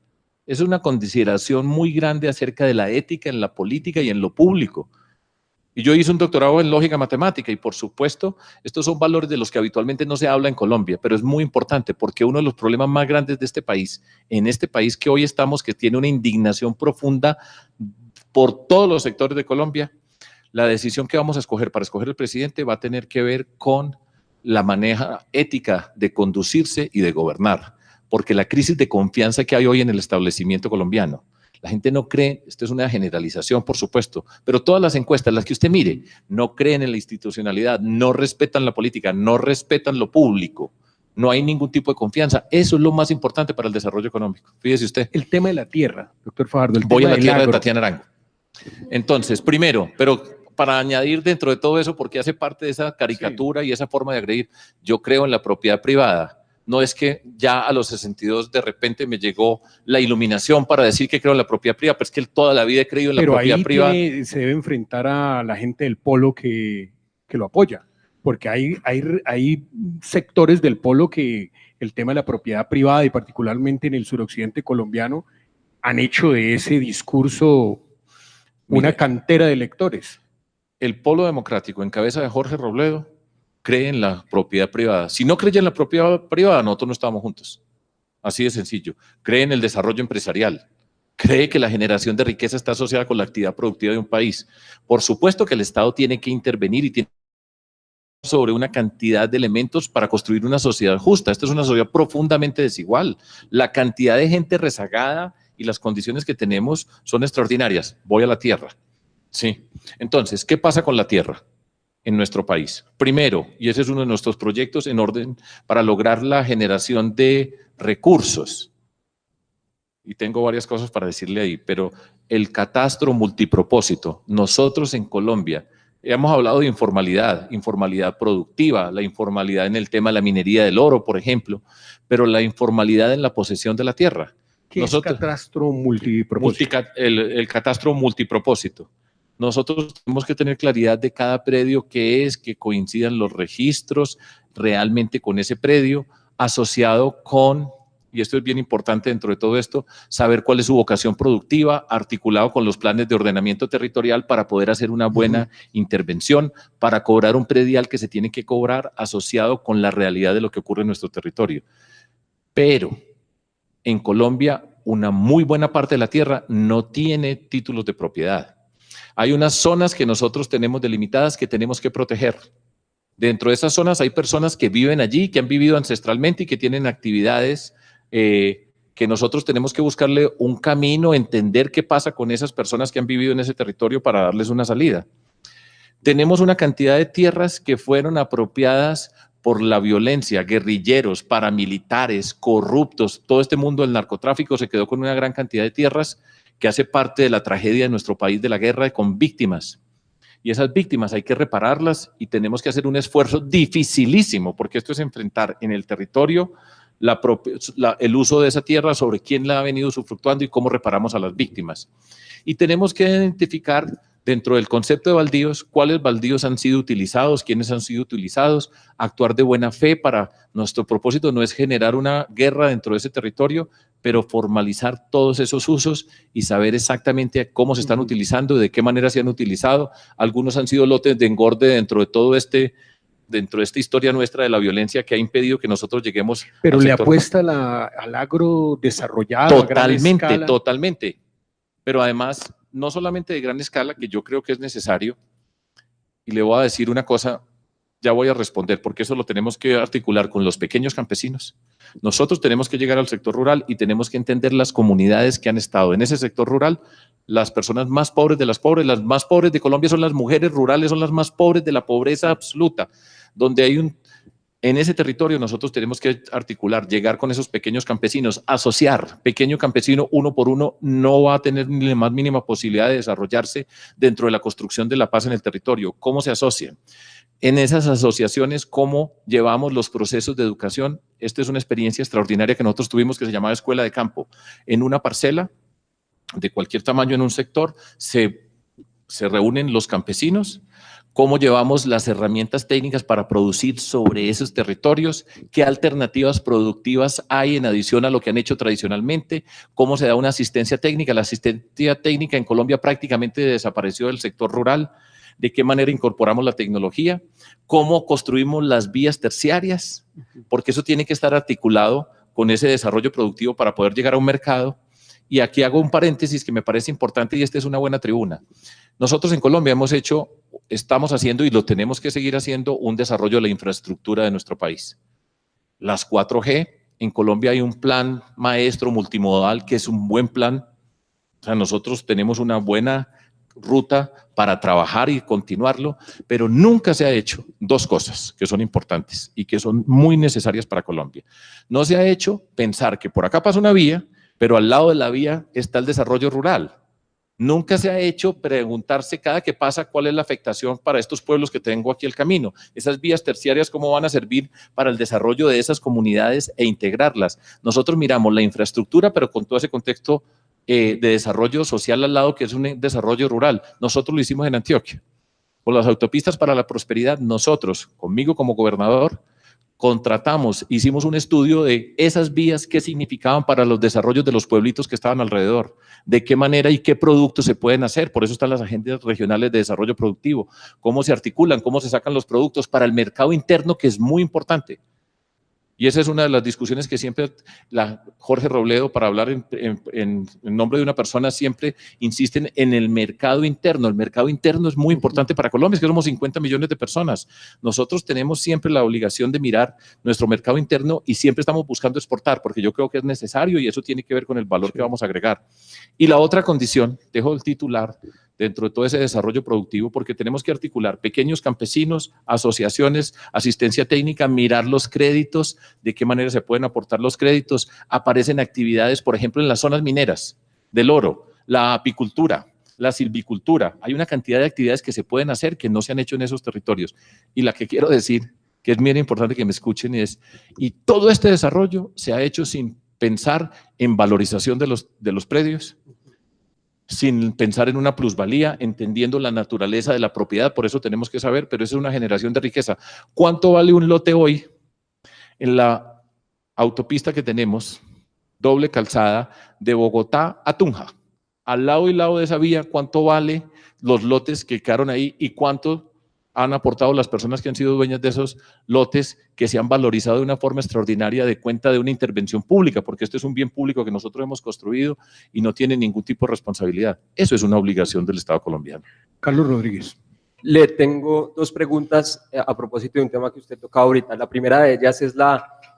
Es una consideración muy grande acerca de la ética en la política y en lo público. Y yo hice un doctorado en lógica matemática y por supuesto, estos son valores de los que habitualmente no se habla en Colombia, pero es muy importante porque uno de los problemas más grandes de este país, en este país que hoy estamos, que tiene una indignación profunda por todos los sectores de Colombia, la decisión que vamos a escoger para escoger el presidente va a tener que ver con la manera ética de conducirse y de gobernar, porque la crisis de confianza que hay hoy en el establecimiento colombiano, la gente no cree, esto es una generalización por supuesto, pero todas las encuestas, las que usted mire, no creen en la institucionalidad, no respetan la política, no respetan lo público, no hay ningún tipo de confianza. Eso es lo más importante para el desarrollo económico. Fíjese usted. El tema de la tierra, doctor Fajardo. Voy a la tierra de Tatiana Arango. Entonces, primero, pero para añadir dentro de todo eso, porque hace parte de esa caricatura y esa forma de agredir, yo creo en la propiedad privada. No es que ya a los 62 de repente me llegó la iluminación para decir que creo en la propiedad privada, pero es que toda la vida he creído en la propiedad privada. Pero ahí se debe enfrentar a la gente del polo que lo apoya, porque hay sectores del polo que el tema de la propiedad privada y particularmente en el suroccidente colombiano han hecho de ese discurso una cantera de electores. El polo democrático en cabeza de Jorge Robledo cree en la propiedad privada. Si no cree en la propiedad privada, nosotros no estábamos juntos. Así de sencillo. Cree en el desarrollo empresarial. Cree que la generación de riqueza está asociada con la actividad productiva de un país. Por supuesto que el Estado tiene que intervenir y tiene sobre una cantidad de elementos para construir una sociedad justa. Esta es una sociedad profundamente desigual. La cantidad de gente rezagada y las condiciones que tenemos son extraordinarias. Voy a la tierra. Sí. Entonces, ¿qué pasa con la tierra en nuestro país? Primero, y ese es uno de nuestros proyectos en orden para lograr la generación de recursos. Y tengo varias cosas para decirle ahí, pero el catastro multipropósito. Nosotros en Colombia hemos hablado de informalidad, informalidad productiva, la informalidad en el tema de la minería del oro, por ejemplo, pero la informalidad en la posesión de la tierra. ¿Qué es catastro multipropósito? El catastro multipropósito. Nosotros tenemos que tener claridad de cada predio que es, que coincidan los registros realmente con ese predio, asociado con y esto es bien importante dentro de todo esto, saber cuál es su vocación productiva, articulado con los planes de ordenamiento territorial para poder hacer una buena intervención, para cobrar un predial que se tiene que cobrar asociado con la realidad de lo que ocurre en nuestro territorio. Pero en Colombia, una muy buena parte de la tierra no tiene títulos de propiedad. Hay unas zonas que nosotros tenemos delimitadas que tenemos que proteger. Dentro de esas zonas hay personas que viven allí, que han vivido ancestralmente y que tienen actividades que nosotros tenemos que buscarle un camino, entender qué pasa con esas personas que han vivido en ese territorio para darles una salida. Tenemos una cantidad de tierras que fueron apropiadas por la violencia, guerrilleros, paramilitares, corruptos, todo este mundo del narcotráfico se quedó con una gran cantidad de tierras que hace parte de la tragedia de nuestro país, de la guerra, con víctimas. Y esas víctimas hay que repararlas y tenemos que hacer un esfuerzo dificilísimo, porque esto es enfrentar en el territorio el uso de esa tierra, sobre quién la ha venido usufructuando y cómo reparamos a las víctimas. Y tenemos que identificar dentro del concepto de baldíos, cuáles baldíos han sido utilizados, quiénes han sido utilizados, actuar de buena fe para nuestro propósito no es generar una guerra dentro de ese territorio, pero formalizar todos esos usos y saber exactamente cómo se están utilizando, de qué manera se han utilizado. Algunos han sido lotes de engorde dentro de todo dentro de esta historia nuestra de la violencia que ha impedido que nosotros lleguemos. Pero le apuesta al agro desarrollado a gran escala. Totalmente. Pero además, no solamente de gran escala, que yo creo que es necesario, y le voy a decir una cosa, ya voy a responder, porque eso lo tenemos que articular con los pequeños campesinos. Nosotros tenemos que llegar al sector rural y tenemos que entender las comunidades que han estado en ese sector rural, las personas más pobres de las más pobres de Colombia son las mujeres rurales, son las más pobres de la pobreza absoluta, donde hay en ese territorio nosotros tenemos que articular, llegar con esos pequeños campesinos, asociar. Pequeño campesino uno por uno no va a tener ni la más mínima posibilidad de desarrollarse dentro de la construcción de la paz en el territorio. ¿Cómo se asocian? En esas asociaciones, ¿cómo llevamos los procesos de educación? Esta es una experiencia extraordinaria que nosotros tuvimos que se llamaba Escuela de Campo. En una parcela de cualquier tamaño en un sector se reúnen los campesinos. ¿Cómo llevamos las herramientas técnicas para producir sobre esos territorios? ¿Qué alternativas productivas hay en adición a lo que han hecho tradicionalmente? ¿Cómo se da una asistencia técnica? La asistencia técnica en Colombia prácticamente desapareció del sector rural. ¿De qué manera incorporamos la tecnología? ¿Cómo construimos las vías terciarias? Porque eso tiene que estar articulado con ese desarrollo productivo para poder llegar a un mercado. Y aquí hago un paréntesis que me parece importante y esta es una buena tribuna. Nosotros en Colombia estamos haciendo y lo tenemos que seguir haciendo un desarrollo de la infraestructura de nuestro país. Las 4G, en Colombia hay un plan maestro multimodal que es un buen plan. O sea, nosotros tenemos una buena ruta para trabajar y continuarlo, pero nunca se ha hecho dos cosas que son importantes y que son muy necesarias para Colombia. No se ha hecho pensar que por acá pasa una vía, pero al lado de la vía está el desarrollo rural. Nunca se ha hecho preguntarse cada que pasa cuál es la afectación para estos pueblos que tengo aquí el camino. Esas vías terciarias, cómo van a servir para el desarrollo de esas comunidades e integrarlas. Nosotros miramos la infraestructura, pero con todo ese contexto de desarrollo social al lado, que es un desarrollo rural. Nosotros lo hicimos en Antioquia. Con las autopistas para la prosperidad, nosotros, conmigo como gobernador, hicimos un estudio de esas vías, qué significaban para los desarrollos de los pueblitos que estaban alrededor, de qué manera y qué productos se pueden hacer. Por eso están las agencias regionales de desarrollo productivo, cómo se articulan, cómo se sacan los productos para el mercado interno, que es muy importante. Y esa es una de las discusiones que siempre Jorge Robledo, para hablar en nombre de una persona, siempre insisten en el mercado interno. El mercado interno es muy importante para Colombia, es que somos 50 millones de personas. Nosotros tenemos siempre la obligación de mirar nuestro mercado interno y siempre estamos buscando exportar, porque yo creo que es necesario y eso tiene que ver con el valor que vamos a agregar. Y la otra condición, dejo el titular, dentro de todo ese desarrollo productivo, porque tenemos que articular pequeños campesinos, asociaciones, asistencia técnica, mirar los créditos, de qué manera se pueden aportar los créditos. Aparecen actividades, por ejemplo, en las zonas mineras del oro, la apicultura, la silvicultura. Hay una cantidad de actividades que se pueden hacer que no se han hecho en esos territorios. Y la que quiero decir, que es bien importante que me escuchen, y todo este desarrollo se ha hecho sin pensar en valorización de los predios, sin pensar en una plusvalía, entendiendo la naturaleza de la propiedad. Por eso tenemos que saber, pero eso es una generación de riqueza. ¿Cuánto vale un lote hoy en la autopista que tenemos doble calzada de Bogotá a Tunja. Al lado y lado de esa vía, ¿cuánto vale los lotes que quedaron ahí y cuánto han aportado las personas que han sido dueñas de esos lotes que se han valorizado de una forma extraordinaria de cuenta de una intervención pública? Porque esto es un bien público que nosotros hemos construido y no tiene ningún tipo de responsabilidad. Eso es una obligación del Estado colombiano. Carlos Rodríguez. Le tengo dos preguntas a propósito de un tema que usted tocaba ahorita. La primera de ellas es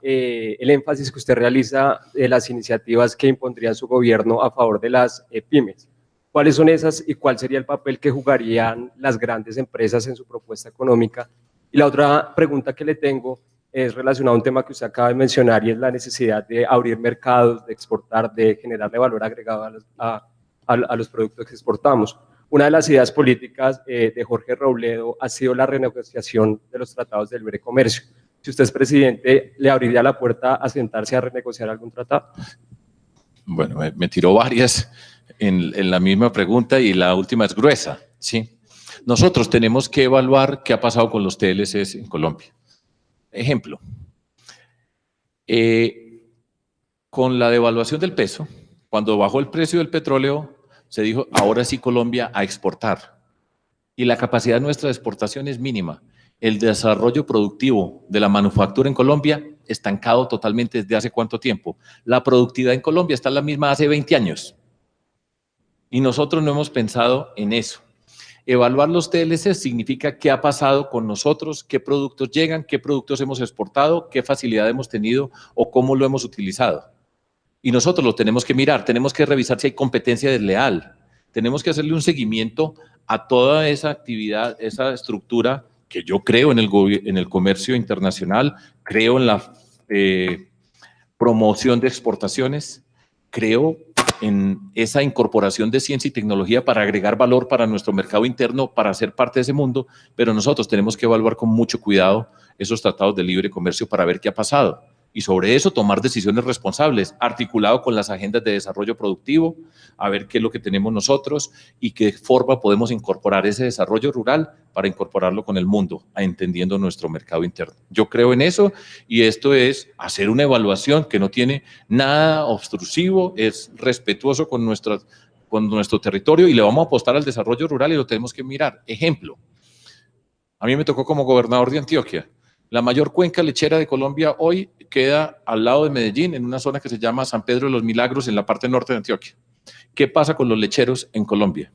el énfasis que usted realiza de las iniciativas que impondría su gobierno a favor de las pymes. ¿Cuáles son esas y cuál sería el papel que jugarían las grandes empresas en su propuesta económica? Y la otra pregunta que le tengo es relacionada a un tema que usted acaba de mencionar y es la necesidad de abrir mercados, de exportar, de generarle valor agregado a los productos que exportamos. Una de las ideas políticas de Jorge Robledo ha sido la renegociación de los tratados de libre comercio. Si usted es presidente, ¿le abriría la puerta a sentarse a renegociar algún tratado? Bueno, me tiró varias en la misma pregunta y la última es gruesa, ¿sí? Nosotros tenemos que evaluar qué ha pasado con los TLCs en Colombia. Ejemplo, con la devaluación del peso, cuando bajó el precio del petróleo, se dijo, ahora sí Colombia a exportar. Y la capacidad nuestra de exportación es mínima. El desarrollo productivo de la manufactura en Colombia estancado totalmente desde hace ¿cuánto tiempo? La productividad en Colombia está la misma hace 20 años. Y nosotros no hemos pensado en eso. Evaluar los TLC significa qué ha pasado con nosotros, qué productos llegan, qué productos hemos exportado, qué facilidad hemos tenido o cómo lo hemos utilizado. Y nosotros lo tenemos que mirar, tenemos que revisar si hay competencia desleal, tenemos que hacerle un seguimiento a toda esa actividad, esa estructura que yo creo en el comercio internacional, creo en la promoción de exportaciones, creo en esa incorporación de ciencia y tecnología para agregar valor para nuestro mercado interno, para ser parte de ese mundo, pero nosotros tenemos que evaluar con mucho cuidado esos tratados de libre comercio para ver qué ha pasado. Y sobre eso tomar decisiones responsables, articulado con las agendas de desarrollo productivo, a ver qué es lo que tenemos nosotros y qué forma podemos incorporar ese desarrollo rural para incorporarlo con el mundo, entendiendo nuestro mercado interno. Yo creo en eso y esto es hacer una evaluación que no tiene nada obstrusivo, es respetuoso con nuestro territorio y le vamos a apostar al desarrollo rural y lo tenemos que mirar. Ejemplo, a mí me tocó como gobernador de Antioquia. La mayor cuenca lechera de Colombia hoy queda al lado de Medellín, en una zona que se llama San Pedro de los Milagros, en la parte norte de Antioquia. ¿Qué pasa con los lecheros en Colombia?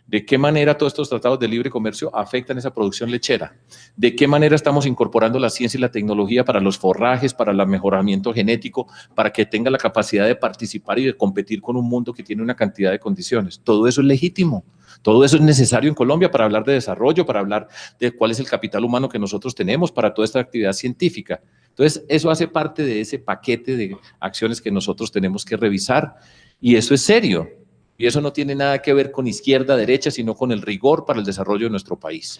¿De qué manera todos estos tratados de libre comercio afectan esa producción lechera? ¿De qué manera estamos incorporando la ciencia y la tecnología para los forrajes, para el mejoramiento genético, para que tenga la capacidad de participar y de competir con un mundo que tiene una cantidad de condiciones? Todo eso es legítimo. Todo eso es necesario en Colombia para hablar de desarrollo, para hablar de cuál es el capital humano que nosotros tenemos para toda esta actividad científica. Entonces, eso hace parte de ese paquete de acciones que nosotros tenemos que revisar y eso es serio. Y eso no tiene nada que ver con izquierda, derecha, sino con el rigor para el desarrollo de nuestro país.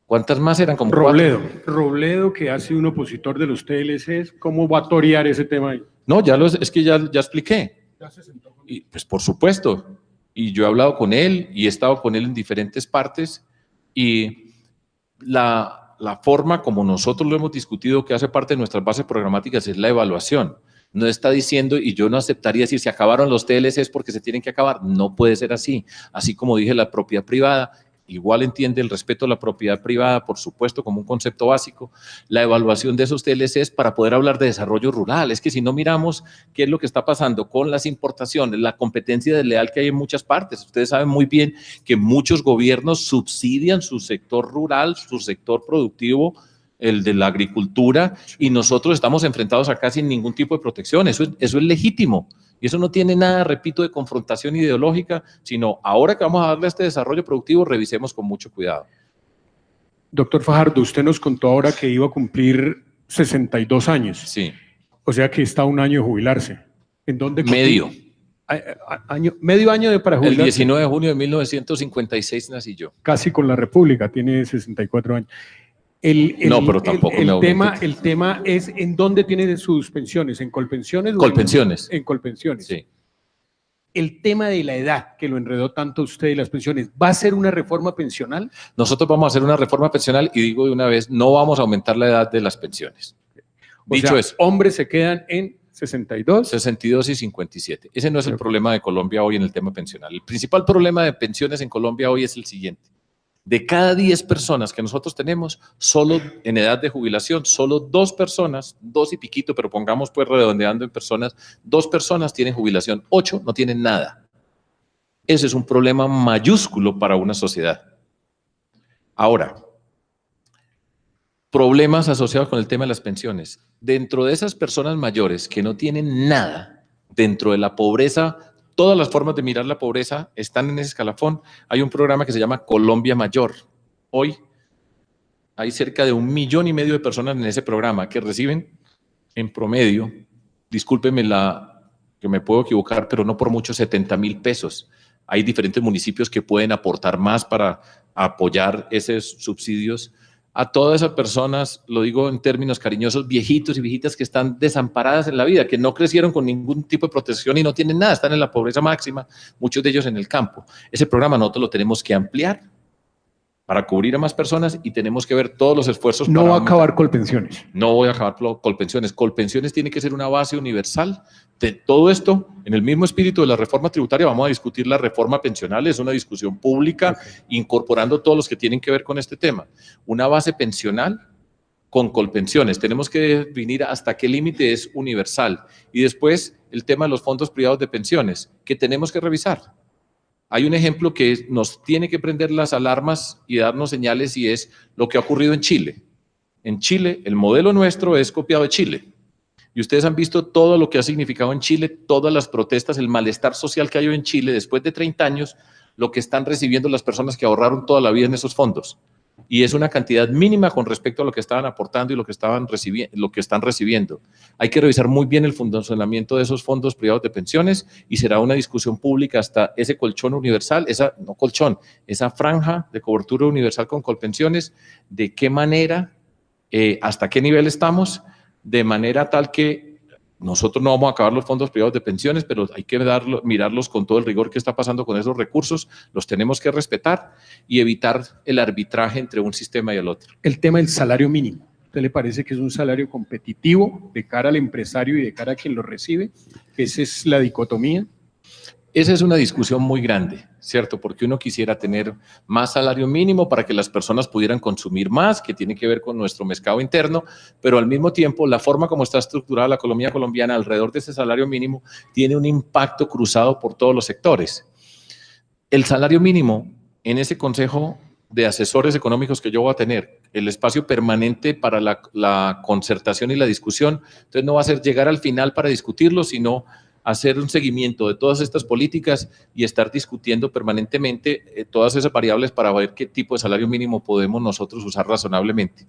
¿Cuántas más eran? Como Robledo, que ha sido un opositor de los TLCs, ¿cómo va a torear ese tema ahí? No, es que ya expliqué. Ya se sentó con... Y, pues por supuesto. Y yo he hablado con él y he estado con él en diferentes partes y la forma como nosotros lo hemos discutido que hace parte de nuestras bases programáticas es la evaluación. No está diciendo, y yo no aceptaría decir, se acabaron los TLCs porque se tienen que acabar. No puede ser así. Así como dije, la propiedad privada, igual entiende el respeto a la propiedad privada, por supuesto, como un concepto básico, la evaluación de esos TLCs para poder hablar de desarrollo rural. Es que si no miramos qué es lo que está pasando con las importaciones, la competencia desleal que hay en muchas partes. Ustedes saben muy bien que muchos gobiernos subsidian su sector rural, su sector productivo, el de la agricultura, y nosotros estamos enfrentados acá sin ningún tipo de protección. Eso es legítimo. Y eso no tiene nada, repito, de confrontación ideológica, sino ahora que vamos a darle este desarrollo productivo, revisemos con mucho cuidado. Doctor Fajardo, usted nos contó ahora que iba a cumplir 62 años. Sí. O sea que está a un año de jubilarse. ¿En dónde? Medio. Medio año para jubilarse. El 19 de junio de 1956 nací yo. Casi con la República, tiene 64 años. No, pero tampoco el tema es ¿en dónde tiene sus pensiones? ¿En Colpensiones? Colpensiones. En Colpensiones. Sí. El tema de la edad que lo enredó tanto a usted y las pensiones, ¿va a ser una reforma pensional? Nosotros vamos a hacer una reforma pensional y digo de una vez, no vamos a aumentar la edad de las pensiones. Dicho eso, hombres se quedan en 62. 62 y 57. Ese no es el problema de Colombia hoy en el tema pensional. El principal problema de pensiones en Colombia hoy es el siguiente. De cada 10 personas que nosotros tenemos, solo en edad de jubilación, solo 2 personas, 2 y piquito, pero pongamos pues redondeando en personas, 2 personas tienen jubilación, 8 no tienen nada. Ese es un problema mayúsculo para una sociedad. Ahora, problemas asociados con el tema de las pensiones. Dentro de esas personas mayores que no tienen nada, dentro de la pobreza, todas las formas de mirar la pobreza están en ese escalafón. Hay un programa que se llama Colombia Mayor. Hoy hay cerca de 1,5 millones de personas en ese programa que reciben en promedio, discúlpeme que me puedo equivocar, pero no por mucho, 70,000 pesos. Hay diferentes municipios que pueden aportar más para apoyar esos subsidios. A todas esas personas, lo digo en términos cariñosos, viejitos y viejitas que están desamparadas en la vida, que no crecieron con ningún tipo de protección y no tienen nada, están en la pobreza máxima, muchos de ellos en el campo. Ese programa nosotros lo tenemos que ampliar para cubrir a más personas y tenemos que ver todos los esfuerzos. No para va a acabar Colpensiones. No voy a acabar Colpensiones. Colpensiones tiene que ser una base universal de todo esto. En el mismo espíritu de la reforma tributaria vamos a discutir la reforma pensional, es una discusión pública, incorporando todos los que tienen que ver con este tema. Una base pensional con Colpensiones. Tenemos que definir hasta qué límite es universal. Y después el tema de los fondos privados de pensiones, que tenemos que revisar. Hay un ejemplo que nos tiene que prender las alarmas y darnos señales y es lo que ha ocurrido en Chile. En Chile, el modelo nuestro es copiado de Chile. Y ustedes han visto todo lo que ha significado en Chile, todas las protestas, el malestar social que hay hoy en Chile después de 30 años, lo que están recibiendo las personas que ahorraron toda la vida en esos fondos. Y es una cantidad mínima con respecto a lo que estaban aportando y lo que están recibiendo. Hay que revisar muy bien el funcionamiento de esos fondos privados de pensiones y será una discusión pública hasta ese colchón universal, esa franja de cobertura universal con Colpensiones, de qué manera, hasta qué nivel estamos, de manera tal que nosotros no vamos a acabar los fondos privados de pensiones, pero hay que mirarlos con todo el rigor que está pasando con esos recursos, los tenemos que respetar y evitar el arbitraje entre un sistema y el otro. El tema del salario mínimo. ¿Usted le parece que es un salario competitivo de cara al empresario y de cara a quien lo recibe? ¿Esa es la dicotomía? Esa es una discusión muy grande, ¿cierto? Porque uno quisiera tener más salario mínimo para que las personas pudieran consumir más, que tiene que ver con nuestro mercado interno, pero al mismo tiempo la forma como está estructurada la economía colombiana alrededor de ese salario mínimo tiene un impacto cruzado por todos los sectores. El salario mínimo en ese consejo de asesores económicos que yo voy a tener, el espacio permanente para la concertación y la discusión, entonces no va a ser llegar al final para discutirlo, sino hacer un seguimiento de todas estas políticas y estar discutiendo permanentemente todas esas variables para ver qué tipo de salario mínimo podemos nosotros usar razonablemente.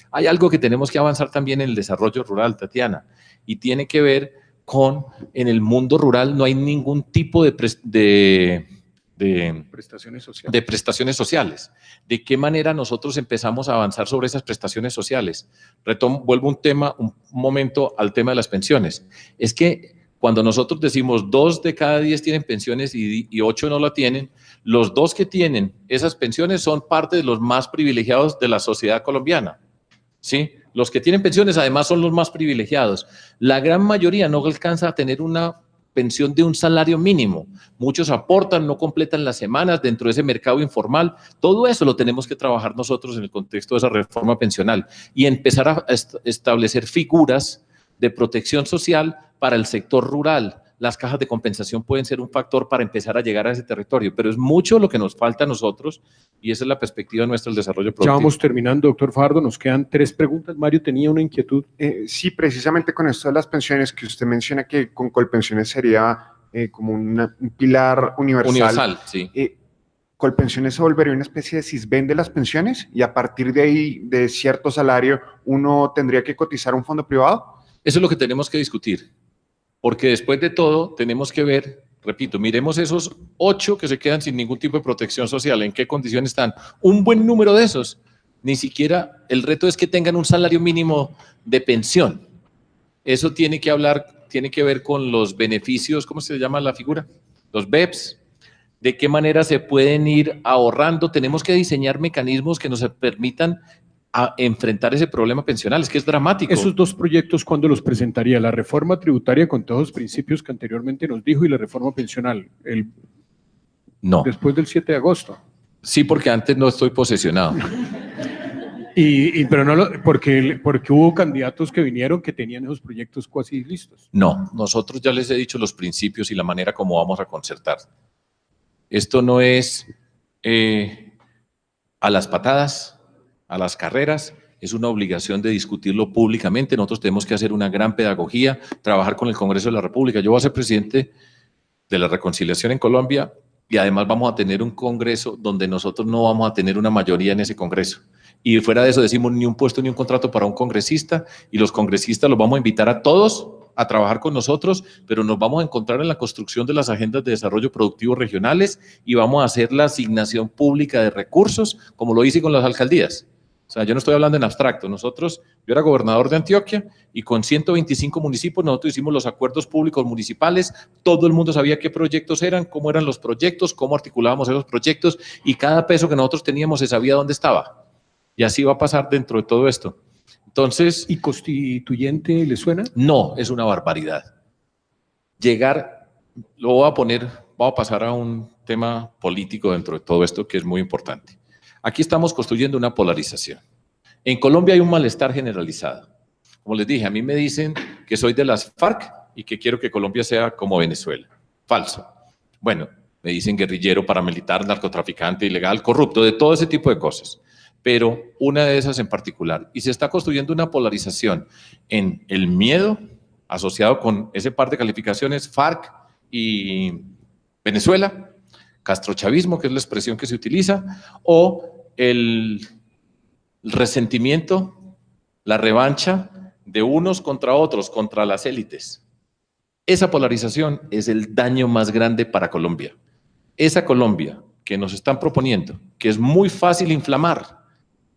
Hay algo que tenemos que avanzar también en el desarrollo rural, Tatiana, y tiene que ver con, en el mundo rural no hay ningún tipo de prestaciones sociales. ¿De qué manera nosotros empezamos a avanzar sobre esas prestaciones sociales? Vuelvo un momento al tema de las pensiones. Es que cuando nosotros decimos 2 de cada 10 tienen pensiones y 8 no la tienen, los 2 que tienen esas pensiones son parte de los más privilegiados de la sociedad colombiana, ¿sí? Los que tienen pensiones además son los más privilegiados. La gran mayoría no alcanza a tener una pensión de un salario mínimo. Muchos aportan, no completan las semanas dentro de ese mercado informal. Todo eso lo tenemos que trabajar nosotros en el contexto de esa reforma pensional y empezar a establecer figuras de protección social para el sector rural. Las cajas de compensación pueden ser un factor para empezar a llegar a ese territorio, pero es mucho lo que nos falta a nosotros y esa es la perspectiva nuestra del desarrollo productivo. Ya vamos terminando, doctor Fajardo, nos quedan 3 preguntas. Mario tenía una inquietud. Sí, precisamente con esto de las pensiones, que usted menciona que con Colpensiones sería como un pilar universal. Universal, sí. Colpensiones se volvería una especie de sisbén de las pensiones y a partir de ahí, de cierto salario, uno tendría que cotizar a un fondo privado. Eso es lo que tenemos que discutir, porque después de todo tenemos que ver, repito, miremos esos 8 que se quedan sin ningún tipo de protección social, en qué condiciones están. Un buen número de esos, ni siquiera, el reto es que tengan un salario mínimo de pensión. Eso tiene que ver con los beneficios, ¿cómo se llama la figura? Los BEPS, de qué manera se pueden ir ahorrando. Tenemos que diseñar mecanismos que nos permitan a enfrentar ese problema pensional, es que es dramático. Esos dos proyectos, ¿cuándo los presentaría? La reforma tributaria con todos los principios que anteriormente nos dijo y la reforma pensional, No. después del 7 de agosto. Sí, porque antes no estoy posesionado. Pero no porque hubo candidatos que vinieron que tenían esos proyectos casi listos. No, nosotros ya les he dicho los principios y la manera como vamos a concertar. Esto no es a las patadas, a las carreras, es una obligación de discutirlo públicamente. Nosotros tenemos que hacer una gran pedagogía, trabajar con el Congreso de la República. Yo voy a ser presidente de la reconciliación en Colombia y además vamos a tener un Congreso donde nosotros no vamos a tener una mayoría en ese Congreso. Y fuera de eso decimos ni un puesto ni un contrato para un congresista, y los congresistas los vamos a invitar a todos a trabajar con nosotros, pero nos vamos a encontrar en la construcción de las agendas de desarrollo productivo regionales y vamos a hacer la asignación pública de recursos, como lo hice con las alcaldías. O sea, yo no estoy hablando en abstracto. Yo era gobernador de Antioquia y con 125 municipios nosotros hicimos los acuerdos públicos municipales. Todo el mundo sabía qué proyectos eran, cómo eran los proyectos, cómo articulábamos esos proyectos y cada peso que nosotros teníamos se sabía dónde estaba. Y así va a pasar dentro de todo esto. Entonces… ¿Y constituyente le suena? No, es una barbaridad. Voy a pasar a un tema político dentro de todo esto que es muy importante. Aquí estamos construyendo una polarización. En Colombia hay un malestar generalizado. Como les dije, a mí me dicen que soy de las FARC y que quiero que Colombia sea como Venezuela. Falso. Bueno, me dicen guerrillero, paramilitar, narcotraficante, ilegal, corrupto, de todo ese tipo de cosas. Pero una de esas en particular. Y se está construyendo una polarización en el miedo asociado con ese par de calificaciones, FARC y Venezuela, castrochavismo, que es la expresión que se utiliza, o el resentimiento, la revancha de unos contra otros, contra las élites. Esa polarización es el daño más grande para Colombia. Esa Colombia que nos están proponiendo, que es muy fácil inflamar,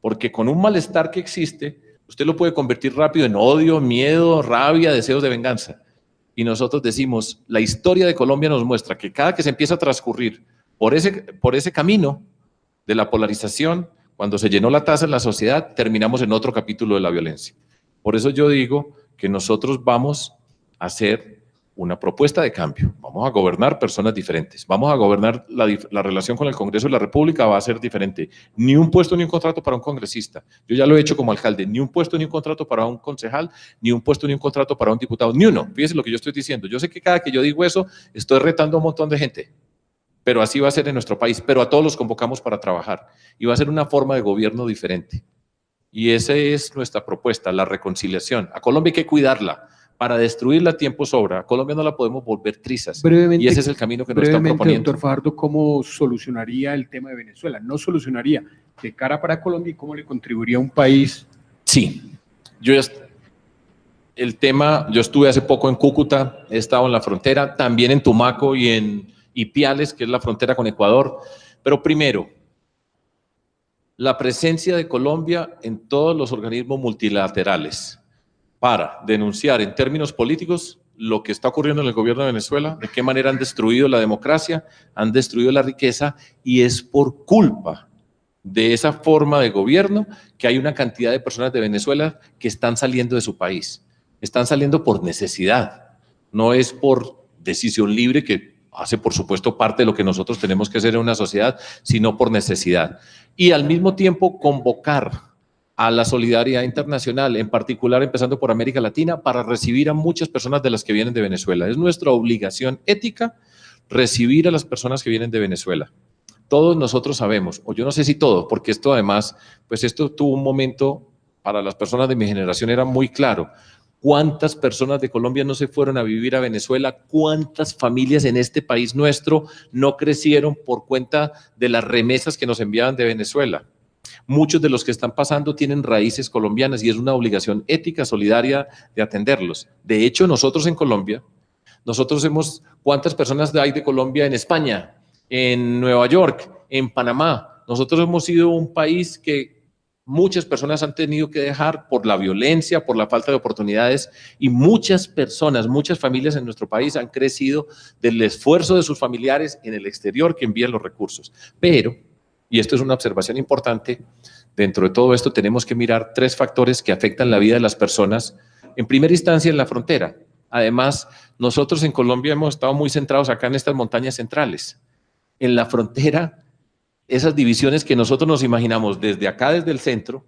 porque con un malestar que existe, usted lo puede convertir rápido en odio, miedo, rabia, deseos de venganza. Y nosotros decimos, la historia de Colombia nos muestra que cada que se empieza a transcurrir por ese camino de la polarización, cuando se llenó la taza en la sociedad, terminamos en otro capítulo de la violencia. Por eso yo digo que nosotros vamos a hacer una propuesta de cambio. Vamos a gobernar personas diferentes. Vamos a gobernar la relación con el Congreso de la República va a ser diferente. Ni un puesto ni un contrato para un congresista. Yo ya lo he hecho como alcalde. Ni un puesto ni un contrato para un concejal, ni un puesto ni un contrato para un diputado. Ni uno. Fíjese lo que yo estoy diciendo. Yo sé que cada que yo digo eso, estoy retando a un montón de gente. Pero así va a ser en nuestro país. Pero a todos los convocamos para trabajar. Y va a ser una forma de gobierno diferente. Y esa es nuestra propuesta, la reconciliación. A Colombia hay que cuidarla. Para destruirla a tiempo sobra. A Colombia no la podemos volver trizas. Brevemente, y ese es el camino que nos están proponiendo. Doctor Fajardo, ¿cómo solucionaría el tema de Venezuela? No solucionaría de cara para Colombia y cómo le contribuiría a un país. Sí, yo estuve hace poco en Cúcuta, he estado en la frontera, también en Tumaco y en Ipiales, que es la frontera con Ecuador. Pero primero, la presencia de Colombia en todos los organismos multilaterales para denunciar en términos políticos lo que está ocurriendo en el gobierno de Venezuela, de qué manera han destruido la democracia, han destruido la riqueza, y es por culpa de esa forma de gobierno que hay una cantidad de personas de Venezuela que están saliendo de su país. Están saliendo por necesidad, no es por decisión libre, que hace por supuesto parte de lo que nosotros tenemos que hacer en una sociedad, sino por necesidad. Y al mismo tiempo convocar a la solidaridad internacional, en particular empezando por América Latina, para recibir a muchas personas de las que vienen de Venezuela. Es nuestra obligación ética recibir a las personas que vienen de Venezuela. Todos nosotros sabemos, o yo no sé si todos, porque esto además, pues esto tuvo un momento, para las personas de mi generación era muy claro, cuántas personas de Colombia no se fueron a vivir a Venezuela, cuántas familias en este país nuestro no crecieron por cuenta de las remesas que nos enviaban de Venezuela. Muchos de los que están pasando tienen raíces colombianas y es una obligación ética, solidaria de atenderlos. De hecho, nosotros en Colombia, ¿cuántas personas hay de Colombia en España, en Nueva York, en Panamá? Nosotros hemos sido un país que muchas personas han tenido que dejar por la violencia, por la falta de oportunidades, y muchas personas, muchas familias en nuestro país han crecido del esfuerzo de sus familiares en el exterior que envían los recursos. Pero, y esto es una observación importante, dentro de todo esto tenemos que mirar 3 factores que afectan la vida de las personas, en primera instancia en la frontera. Además, nosotros en Colombia hemos estado muy centrados acá en estas montañas centrales. En la frontera, esas divisiones que nosotros nos imaginamos desde acá, desde el centro,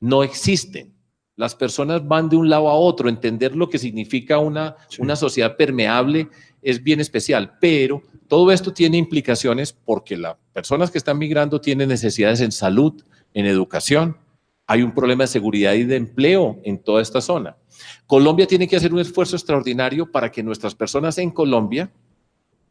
no existen. Las personas van de un lado a otro. Entender lo que significa una sociedad permeable es bien especial, pero todo esto tiene implicaciones porque las personas que están migrando tienen necesidades en salud, en educación. Hay un problema de seguridad y de empleo en toda esta zona. Colombia tiene que hacer un esfuerzo extraordinario para que nuestras personas en Colombia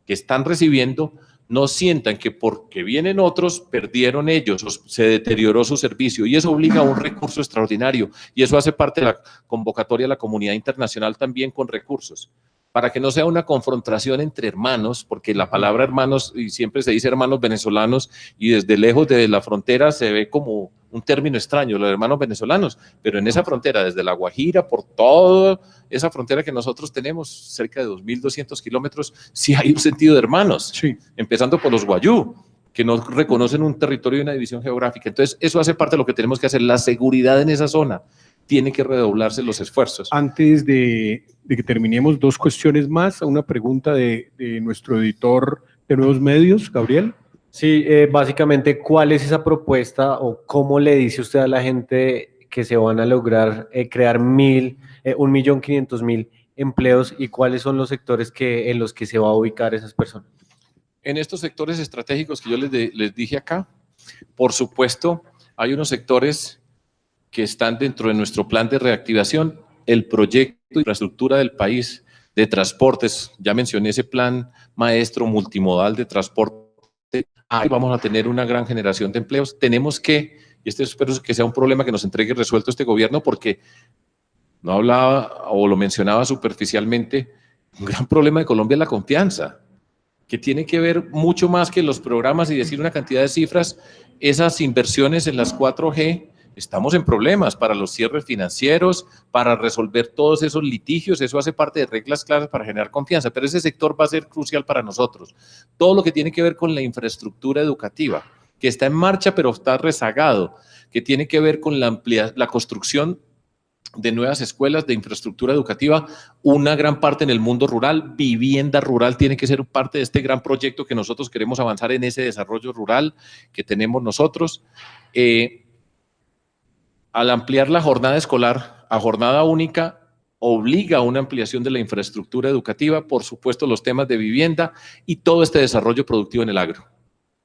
que están recibiendo no sientan que porque vienen otros, perdieron ellos, o se deterioró su servicio, y eso obliga a un recurso extraordinario, y eso hace parte de la convocatoria a la comunidad internacional también con recursos, para que no sea una confrontación entre hermanos, porque la palabra hermanos, y siempre se dice hermanos venezolanos, y desde lejos de la frontera se ve como un término extraño, los hermanos venezolanos, pero en esa frontera, desde La Guajira, por toda esa frontera que nosotros tenemos, cerca de 2.200 kilómetros, sí hay un sentido de hermanos, empezando por los guayú, que no reconocen un territorio y una división geográfica. Entonces, eso hace parte de lo que tenemos que hacer, la seguridad en esa zona. Tiene que redoblarse los esfuerzos. Antes de que terminemos, 2 cuestiones más, una pregunta de nuestro editor de Nuevos Medios, Gabriel. Sí, básicamente, ¿cuál es esa propuesta o cómo le dice usted a la gente que se van a lograr crear 1.500.000 empleos y cuáles son los sectores en los que se va a ubicar esas personas? En estos sectores estratégicos que yo les dije acá, por supuesto, hay unos sectores que están dentro de nuestro plan de reactivación, el proyecto de infraestructura del país de transportes, ya mencioné ese plan maestro multimodal de transporte, ahí vamos a tener una gran generación de empleos. Tenemos que, y espero que sea un problema que nos entregue resuelto este gobierno, porque no hablaba o lo mencionaba superficialmente, un gran problema de Colombia es la confianza, que tiene que ver mucho más que los programas y decir una cantidad de cifras. Esas inversiones en las 4G, estamos en problemas para los cierres financieros, para resolver todos esos litigios. Eso hace parte de reglas claras para generar confianza, pero ese sector va a ser crucial para nosotros. Todo lo que tiene que ver con la infraestructura educativa, que está en marcha pero está rezagado, que tiene que ver con la construcción de nuevas escuelas, de infraestructura educativa, una gran parte en el mundo rural, vivienda rural tiene que ser parte de este gran proyecto que nosotros queremos avanzar en ese desarrollo rural que tenemos nosotros. Al ampliar la jornada escolar a jornada única, obliga a una ampliación de la infraestructura educativa, por supuesto los temas de vivienda y todo este desarrollo productivo en el agro.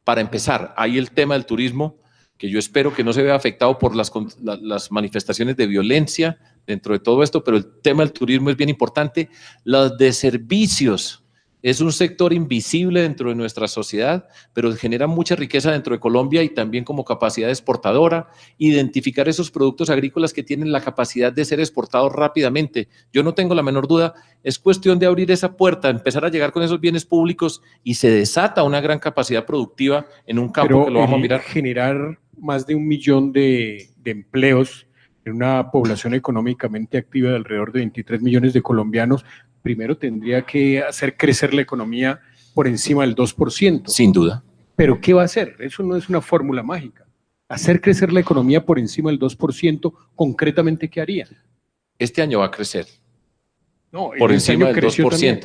Para empezar, hay el tema del turismo, que yo espero que no se vea afectado por las manifestaciones de violencia dentro de todo esto, pero el tema del turismo es bien importante. Los de servicios es un sector invisible dentro de nuestra sociedad, pero genera mucha riqueza dentro de Colombia y también como capacidad exportadora. Identificar esos productos agrícolas que tienen la capacidad de ser exportados rápidamente. Yo no tengo la menor duda, es cuestión de abrir esa puerta, empezar a llegar con esos bienes públicos y se desata una gran capacidad productiva en un campo que lo vamos a mirar. Generar más de 1 millón de empleos en una población económicamente activa de alrededor de 23 millones de colombianos, primero tendría que hacer crecer la economía por encima del 2%. Sin duda. ¿Pero qué va a hacer? Eso no es una fórmula mágica. Hacer crecer la economía por encima del 2%, concretamente, ¿qué haría? Este año va a crecer. No, por encima del 2%. También.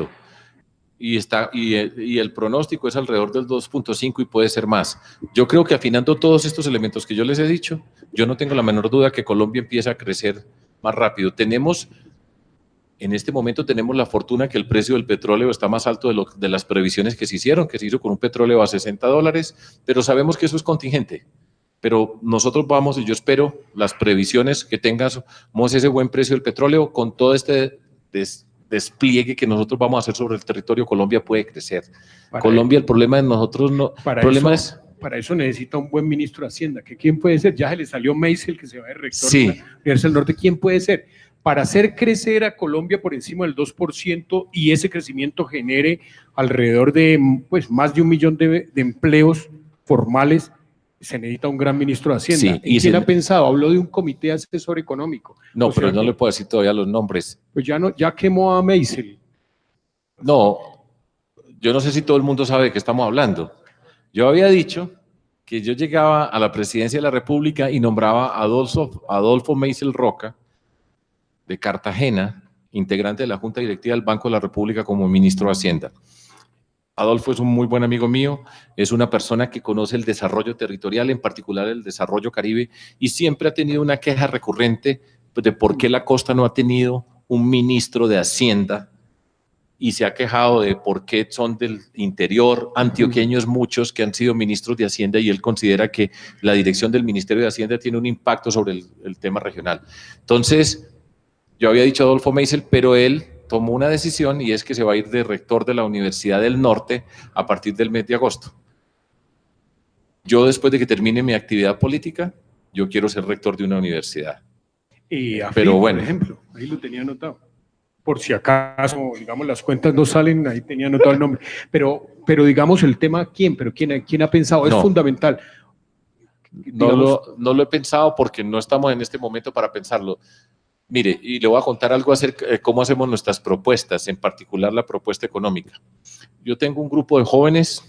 Y el pronóstico es alrededor del 2.5 y puede ser más. Yo creo que afinando todos estos elementos que yo les he dicho, yo no tengo la menor duda que Colombia empieza a crecer más rápido. En este momento tenemos la fortuna que el precio del petróleo está más alto de las previsiones que se hicieron, que se hizo con un petróleo a $60, pero sabemos que eso es contingente. Pero nosotros vamos, y yo espero las previsiones que tengamos ese buen precio del petróleo con todo este despliegue que nosotros vamos a hacer sobre el territorio. Colombia puede crecer. Colombia, el problema de nosotros no. Para eso necesita un buen ministro de Hacienda. ¿Quién puede ser? Ya se le salió Meisel, que se va de rector de la Universidad del Norte. ¿Quién puede ser? Para hacer crecer a Colombia por encima del 2% y ese crecimiento genere alrededor de más de 1 millón de empleos formales, se necesita un gran ministro de Hacienda. Sí, ¿Quién ha pensado? Habló de un comité asesor económico. No, pero no le puedo decir todavía los nombres. Pues ya quemó a Meisel. No, yo no sé si todo el mundo sabe de qué estamos hablando. Yo había dicho que yo llegaba a la presidencia de la República y nombraba a Adolfo Meisel Roca, de Cartagena, integrante de la Junta Directiva del Banco de la República, como ministro de Hacienda. Adolfo es un muy buen amigo mío, es una persona que conoce el desarrollo territorial, en particular el desarrollo caribe, y siempre ha tenido una queja recurrente de por qué la costa no ha tenido un ministro de Hacienda, y se ha quejado de por qué son del interior, antioqueños muchos que han sido ministros de Hacienda, y él considera que la dirección del Ministerio de Hacienda tiene un impacto sobre el tema regional. Entonces, yo había dicho a Adolfo Meisel, pero él tomó una decisión, y es que se va a ir de rector de la Universidad del Norte a partir del mes de agosto. Yo, después de que termine mi actividad política, yo quiero ser rector de una universidad. Pero bueno, por ejemplo, ahí lo tenía anotado. Por si acaso, digamos, las cuentas no salen, ahí tenía anotado el nombre. Pero digamos, el tema, ¿quién ha pensado? Es fundamental. No lo he pensado porque no estamos en este momento para pensarlo. Mire, y le voy a contar algo acerca de cómo hacemos nuestras propuestas, en particular la propuesta económica. Yo tengo un grupo de jóvenes,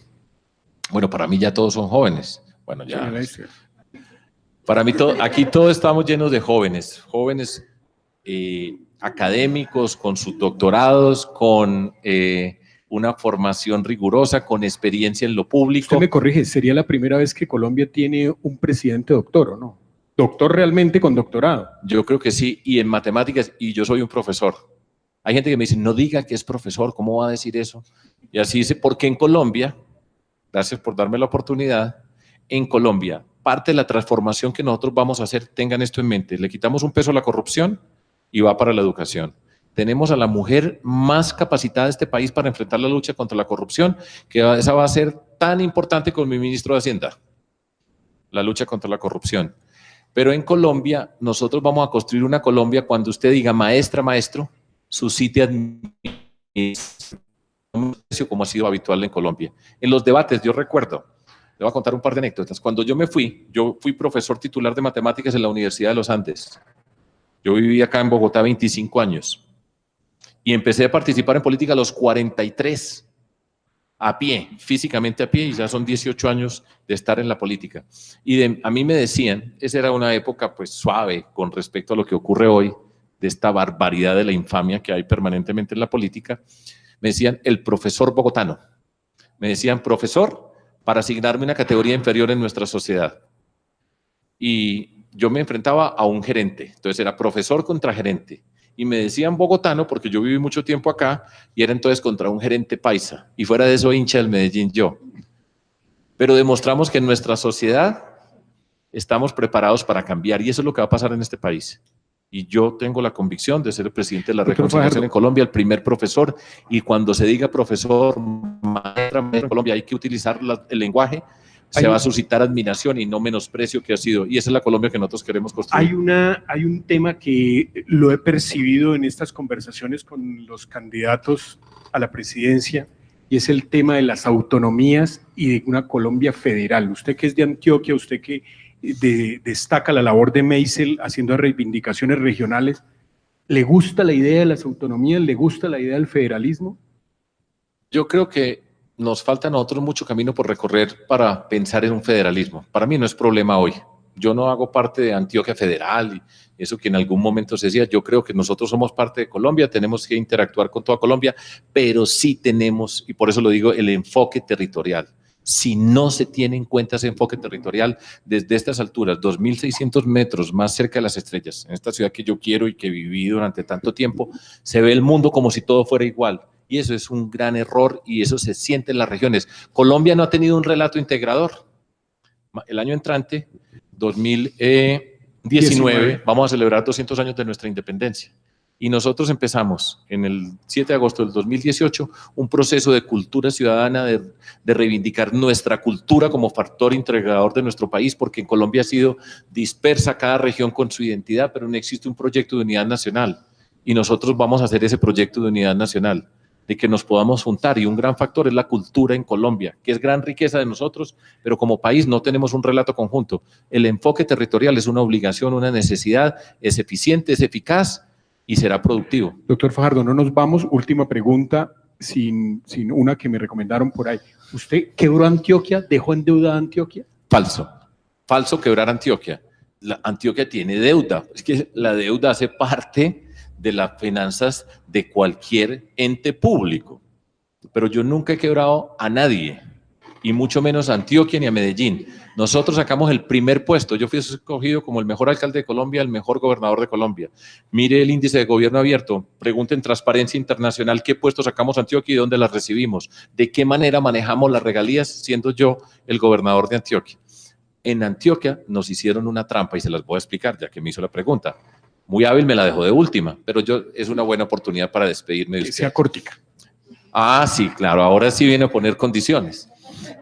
bueno, para mí ya todos son jóvenes. Bueno, ya. Para mí, aquí todos estamos llenos de jóvenes académicos, con sus doctorados, con una formación rigurosa, con experiencia en lo público. Usted me corrige, ¿sería la primera vez que Colombia tiene un presidente doctor o no? Doctor realmente con doctorado. Yo creo que sí, y en matemáticas, y yo soy un profesor. Hay gente que me dice, no diga que es profesor, ¿cómo va a decir eso? Y así dice, porque en Colombia, gracias por darme la oportunidad, en Colombia, parte de la transformación que nosotros vamos a hacer, tengan esto en mente, le quitamos un peso a la corrupción y va para la educación. Tenemos a la mujer más capacitada de este país para enfrentar la lucha contra la corrupción, que esa va a ser tan importante como mi ministro de Hacienda, la lucha contra la corrupción. Pero en Colombia, nosotros vamos a construir una Colombia cuando usted diga, maestra, maestro, suscite administración, como ha sido habitual en Colombia. En los debates, yo recuerdo, le voy a contar un par de anécdotas. Cuando yo fui profesor titular de matemáticas en la Universidad de los Andes. Yo viví acá en Bogotá 25 años y empecé a participar en política a los 43, a pie, físicamente a pie, y ya son 18 años de estar en la política. Y a mí me decían, esa era una época pues suave con respecto a lo que ocurre hoy, de esta barbaridad de la infamia que hay permanentemente en la política, me decían el profesor bogotano, me decían profesor para asignarme una categoría inferior en nuestra sociedad. Y yo me enfrentaba a un gerente, entonces era profesor contra gerente. Y me decían bogotano porque yo viví mucho tiempo acá y era entonces contra un gerente paisa. Y fuera de eso, hincha del Medellín yo. Pero demostramos que en nuestra sociedad estamos preparados para cambiar y eso es lo que va a pasar en este país. Y yo tengo la convicción de ser el presidente de la reconciliación en Colombia, el primer profesor. Y cuando se diga profesor, maestra en Colombia, hay que utilizar el lenguaje. Se va a suscitar admiración y no menosprecio que ha sido. Y esa es la Colombia que nosotros queremos construir. Hay un tema que lo he percibido en estas conversaciones con los candidatos a la presidencia y es el tema de las autonomías y de una Colombia federal. Usted que es de Antioquia, usted que destaca la labor de Meisel haciendo reivindicaciones regionales, ¿le gusta la idea de las autonomías? ¿Le gusta la idea del federalismo? Yo creo que nos falta a nosotros mucho camino por recorrer para pensar en un federalismo. Para mí no es problema hoy. Yo no hago parte de Antioquia Federal y eso que en algún momento se decía. Yo creo que nosotros somos parte de Colombia, tenemos que interactuar con toda Colombia, pero sí tenemos, y por eso lo digo, el enfoque territorial. Si no se tiene en cuenta ese enfoque territorial, desde estas alturas, 2.600 metros más cerca de las estrellas, en esta ciudad que yo quiero y que viví durante tanto tiempo, se ve el mundo como si todo fuera igual. Y eso es un gran error y eso se siente en las regiones. Colombia no ha tenido un relato integrador. El año entrante, 2019, vamos a celebrar 200 años de nuestra independencia. Y nosotros empezamos en el 7 de agosto del 2018 un proceso de cultura ciudadana, de reivindicar nuestra cultura como factor integrador de nuestro país, porque en Colombia ha sido dispersa cada región con su identidad, pero no existe un proyecto de unidad nacional. Y nosotros vamos a hacer ese proyecto de unidad nacional, de que nos podamos juntar, y un gran factor es la cultura en Colombia, que es gran riqueza de nosotros, pero como país no tenemos un relato conjunto. El enfoque territorial es una obligación, una necesidad, es eficiente, es eficaz y será productivo. Doctor Fajardo, no nos vamos, última pregunta, sin una que me recomendaron por ahí. ¿Usted quebró Antioquia, dejó endeudada Antioquia? Falso. Falso quebrar Antioquia. Antioquia tiene deuda. Es que la deuda hace parte de las finanzas de cualquier ente público. Pero yo nunca he quebrado a nadie, y mucho menos a Antioquia ni a Medellín. Nosotros sacamos el primer puesto. Yo fui escogido como el mejor alcalde de Colombia, el mejor gobernador de Colombia. Mire el índice de gobierno abierto. Pregunte en Transparencia Internacional qué puestos sacamos a Antioquia y dónde las recibimos. De qué manera manejamos las regalías siendo yo el gobernador de Antioquia. En Antioquia nos hicieron una trampa y se las voy a explicar ya que me hizo la pregunta. Muy hábil, me la dejó de última, pero es una buena oportunidad para despedirme de usted. Que sea cortica. Ah, sí, claro, ahora sí viene a poner condiciones.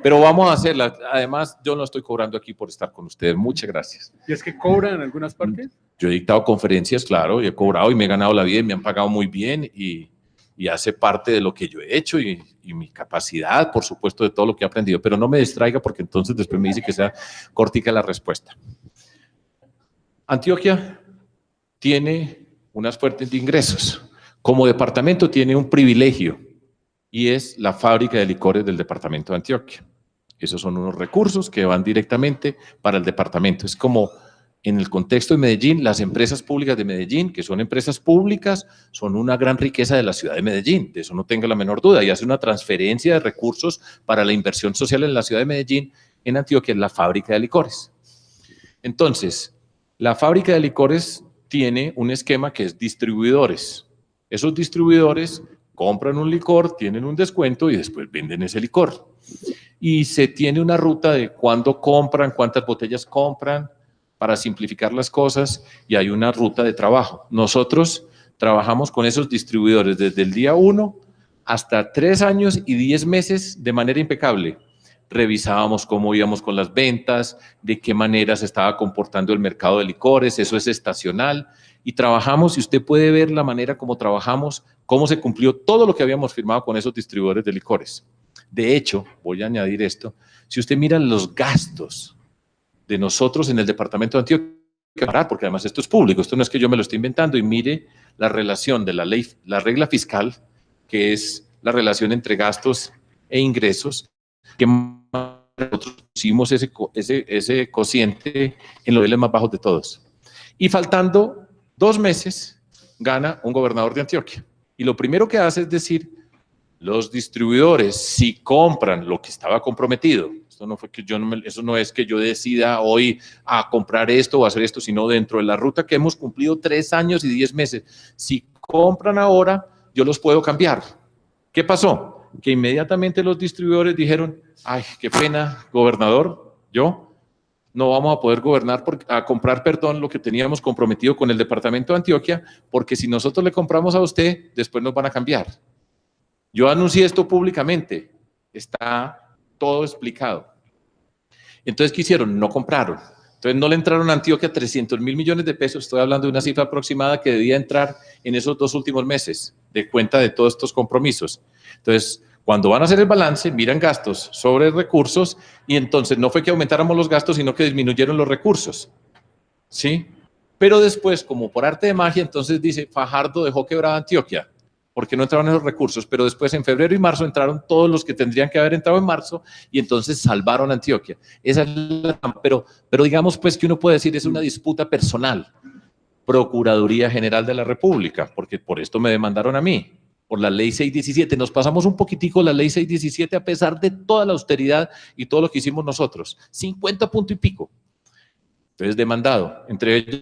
Pero vamos a hacerla. Además, yo no estoy cobrando aquí por estar con ustedes. Muchas gracias. ¿Y es que cobran en algunas partes? Yo he dictado conferencias, claro, y he cobrado y me he ganado la vida y me han pagado muy bien y hace parte de lo que yo he hecho y mi capacidad, por supuesto, de todo lo que he aprendido. Pero no me distraiga porque entonces después me dice que sea cortica la respuesta. Antioquia tiene unas fuentes de ingresos. Como departamento tiene un privilegio y es la fábrica de licores del departamento de Antioquia. Esos son unos recursos que van directamente para el departamento. Es como en el contexto de Medellín, las empresas públicas de Medellín, que son empresas públicas, son una gran riqueza de la ciudad de Medellín, de eso no tenga la menor duda, y hace una transferencia de recursos para la inversión social en la ciudad de Medellín. En Antioquia es la fábrica de licores. Entonces, la fábrica de licores tiene un esquema que es distribuidores. Esos distribuidores compran un licor, tienen un descuento y después venden ese licor. Y se tiene una ruta de cuándo compran, cuántas botellas compran, para simplificar las cosas, y hay una ruta de trabajo. Nosotros trabajamos con esos distribuidores desde el día 1 hasta 3 años y 10 meses de manera impecable. Revisábamos cómo íbamos con las ventas, de qué manera se estaba comportando el mercado de licores, eso es estacional, y trabajamos, y usted puede ver la manera como trabajamos, cómo se cumplió todo lo que habíamos firmado con esos distribuidores de licores. De hecho, voy a añadir esto, si usted mira los gastos de nosotros en el departamento de Antioquia, porque además esto es público, esto no es que yo me lo esté inventando, y mire la relación de la ley, la regla fiscal, que es la relación entre gastos e ingresos, que nosotros pusimos ese cociente en los niveles más bajos de todos. Y faltando 2 meses, gana un gobernador de Antioquia. Y lo primero que hace es decir, los distribuidores, si compran lo que estaba comprometido, eso no es que yo decida hoy a comprar esto o hacer esto, sino dentro de la ruta que hemos cumplido 3 años y 10 meses. Si compran ahora, yo los puedo cambiar. ¿Qué pasó? Que inmediatamente los distribuidores dijeron, ay, qué pena, gobernador, yo no vamos a poder comprar lo que teníamos comprometido con el departamento de Antioquia, porque si nosotros le compramos a usted, después nos van a cambiar. Yo anuncié esto públicamente, está todo explicado. Entonces, ¿qué hicieron? No compraron. Entonces, no le entraron a Antioquia 300.000 millones de pesos, estoy hablando de una cifra aproximada que debía entrar en esos 2 últimos meses, de cuenta de todos estos compromisos. Entonces, cuando van a hacer el balance, miran gastos sobre recursos, y entonces no fue que aumentáramos los gastos, sino que disminuyeron los recursos. ¿Sí? Pero después, como por arte de magia, entonces dice, Fajardo dejó quebrada Antioquia, porque no entraron esos recursos, pero después en febrero y marzo entraron todos los que tendrían que haber entrado en marzo, y entonces salvaron Antioquia. Esa es pero digamos pues que uno puede decir es una disputa personal. Procuraduría General de la República, porque por esto me demandaron a mí, por la ley 617. Nos pasamos un poquitico la ley 617 a pesar de toda la austeridad y todo lo que hicimos nosotros. 50 punto y pico. Entonces demandado, entre ellos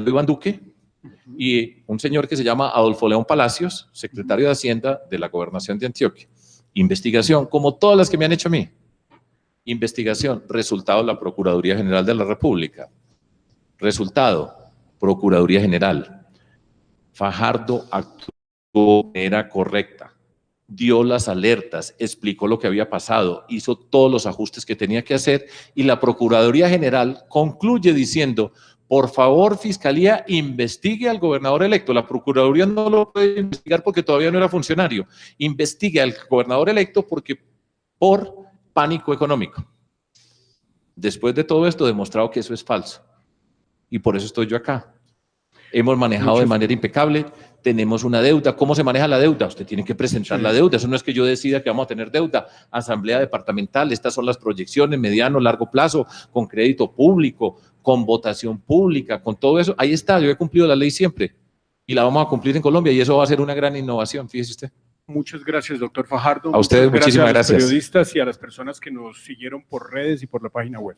Iván Duque, y un señor que se llama Adolfo León Palacios, secretario de Hacienda de la Gobernación de Antioquia. Investigación, como todas las que me han hecho a mí. Investigación, resultado, la Procuraduría General de la República. Resultado, Procuraduría General. Fajardo actuó de manera correcta, dio las alertas, explicó lo que había pasado, hizo todos los ajustes que tenía que hacer, y la Procuraduría General concluye diciendo, por favor, Fiscalía, investigue al gobernador electo. La Procuraduría no lo puede investigar porque todavía no era funcionario. Investigue al gobernador electo por pánico económico. Después de todo esto, demostrado que eso es falso. Y por eso estoy yo acá. hemos manejado de manera impecable, tenemos una deuda. ¿Cómo se maneja la deuda? Usted tiene que presentar la deuda, eso no es que yo decida que vamos a tener deuda. Asamblea departamental, estas son las proyecciones, mediano, largo plazo, con crédito público, con votación pública, con todo eso. Ahí está, yo he cumplido la ley siempre y la vamos a cumplir en Colombia y eso va a ser una gran innovación, fíjese usted. Muchas gracias, doctor Fajardo. A ustedes, muchísimas gracias. A los gracias. periodistas y a las personas que nos siguieron por redes y por la página web.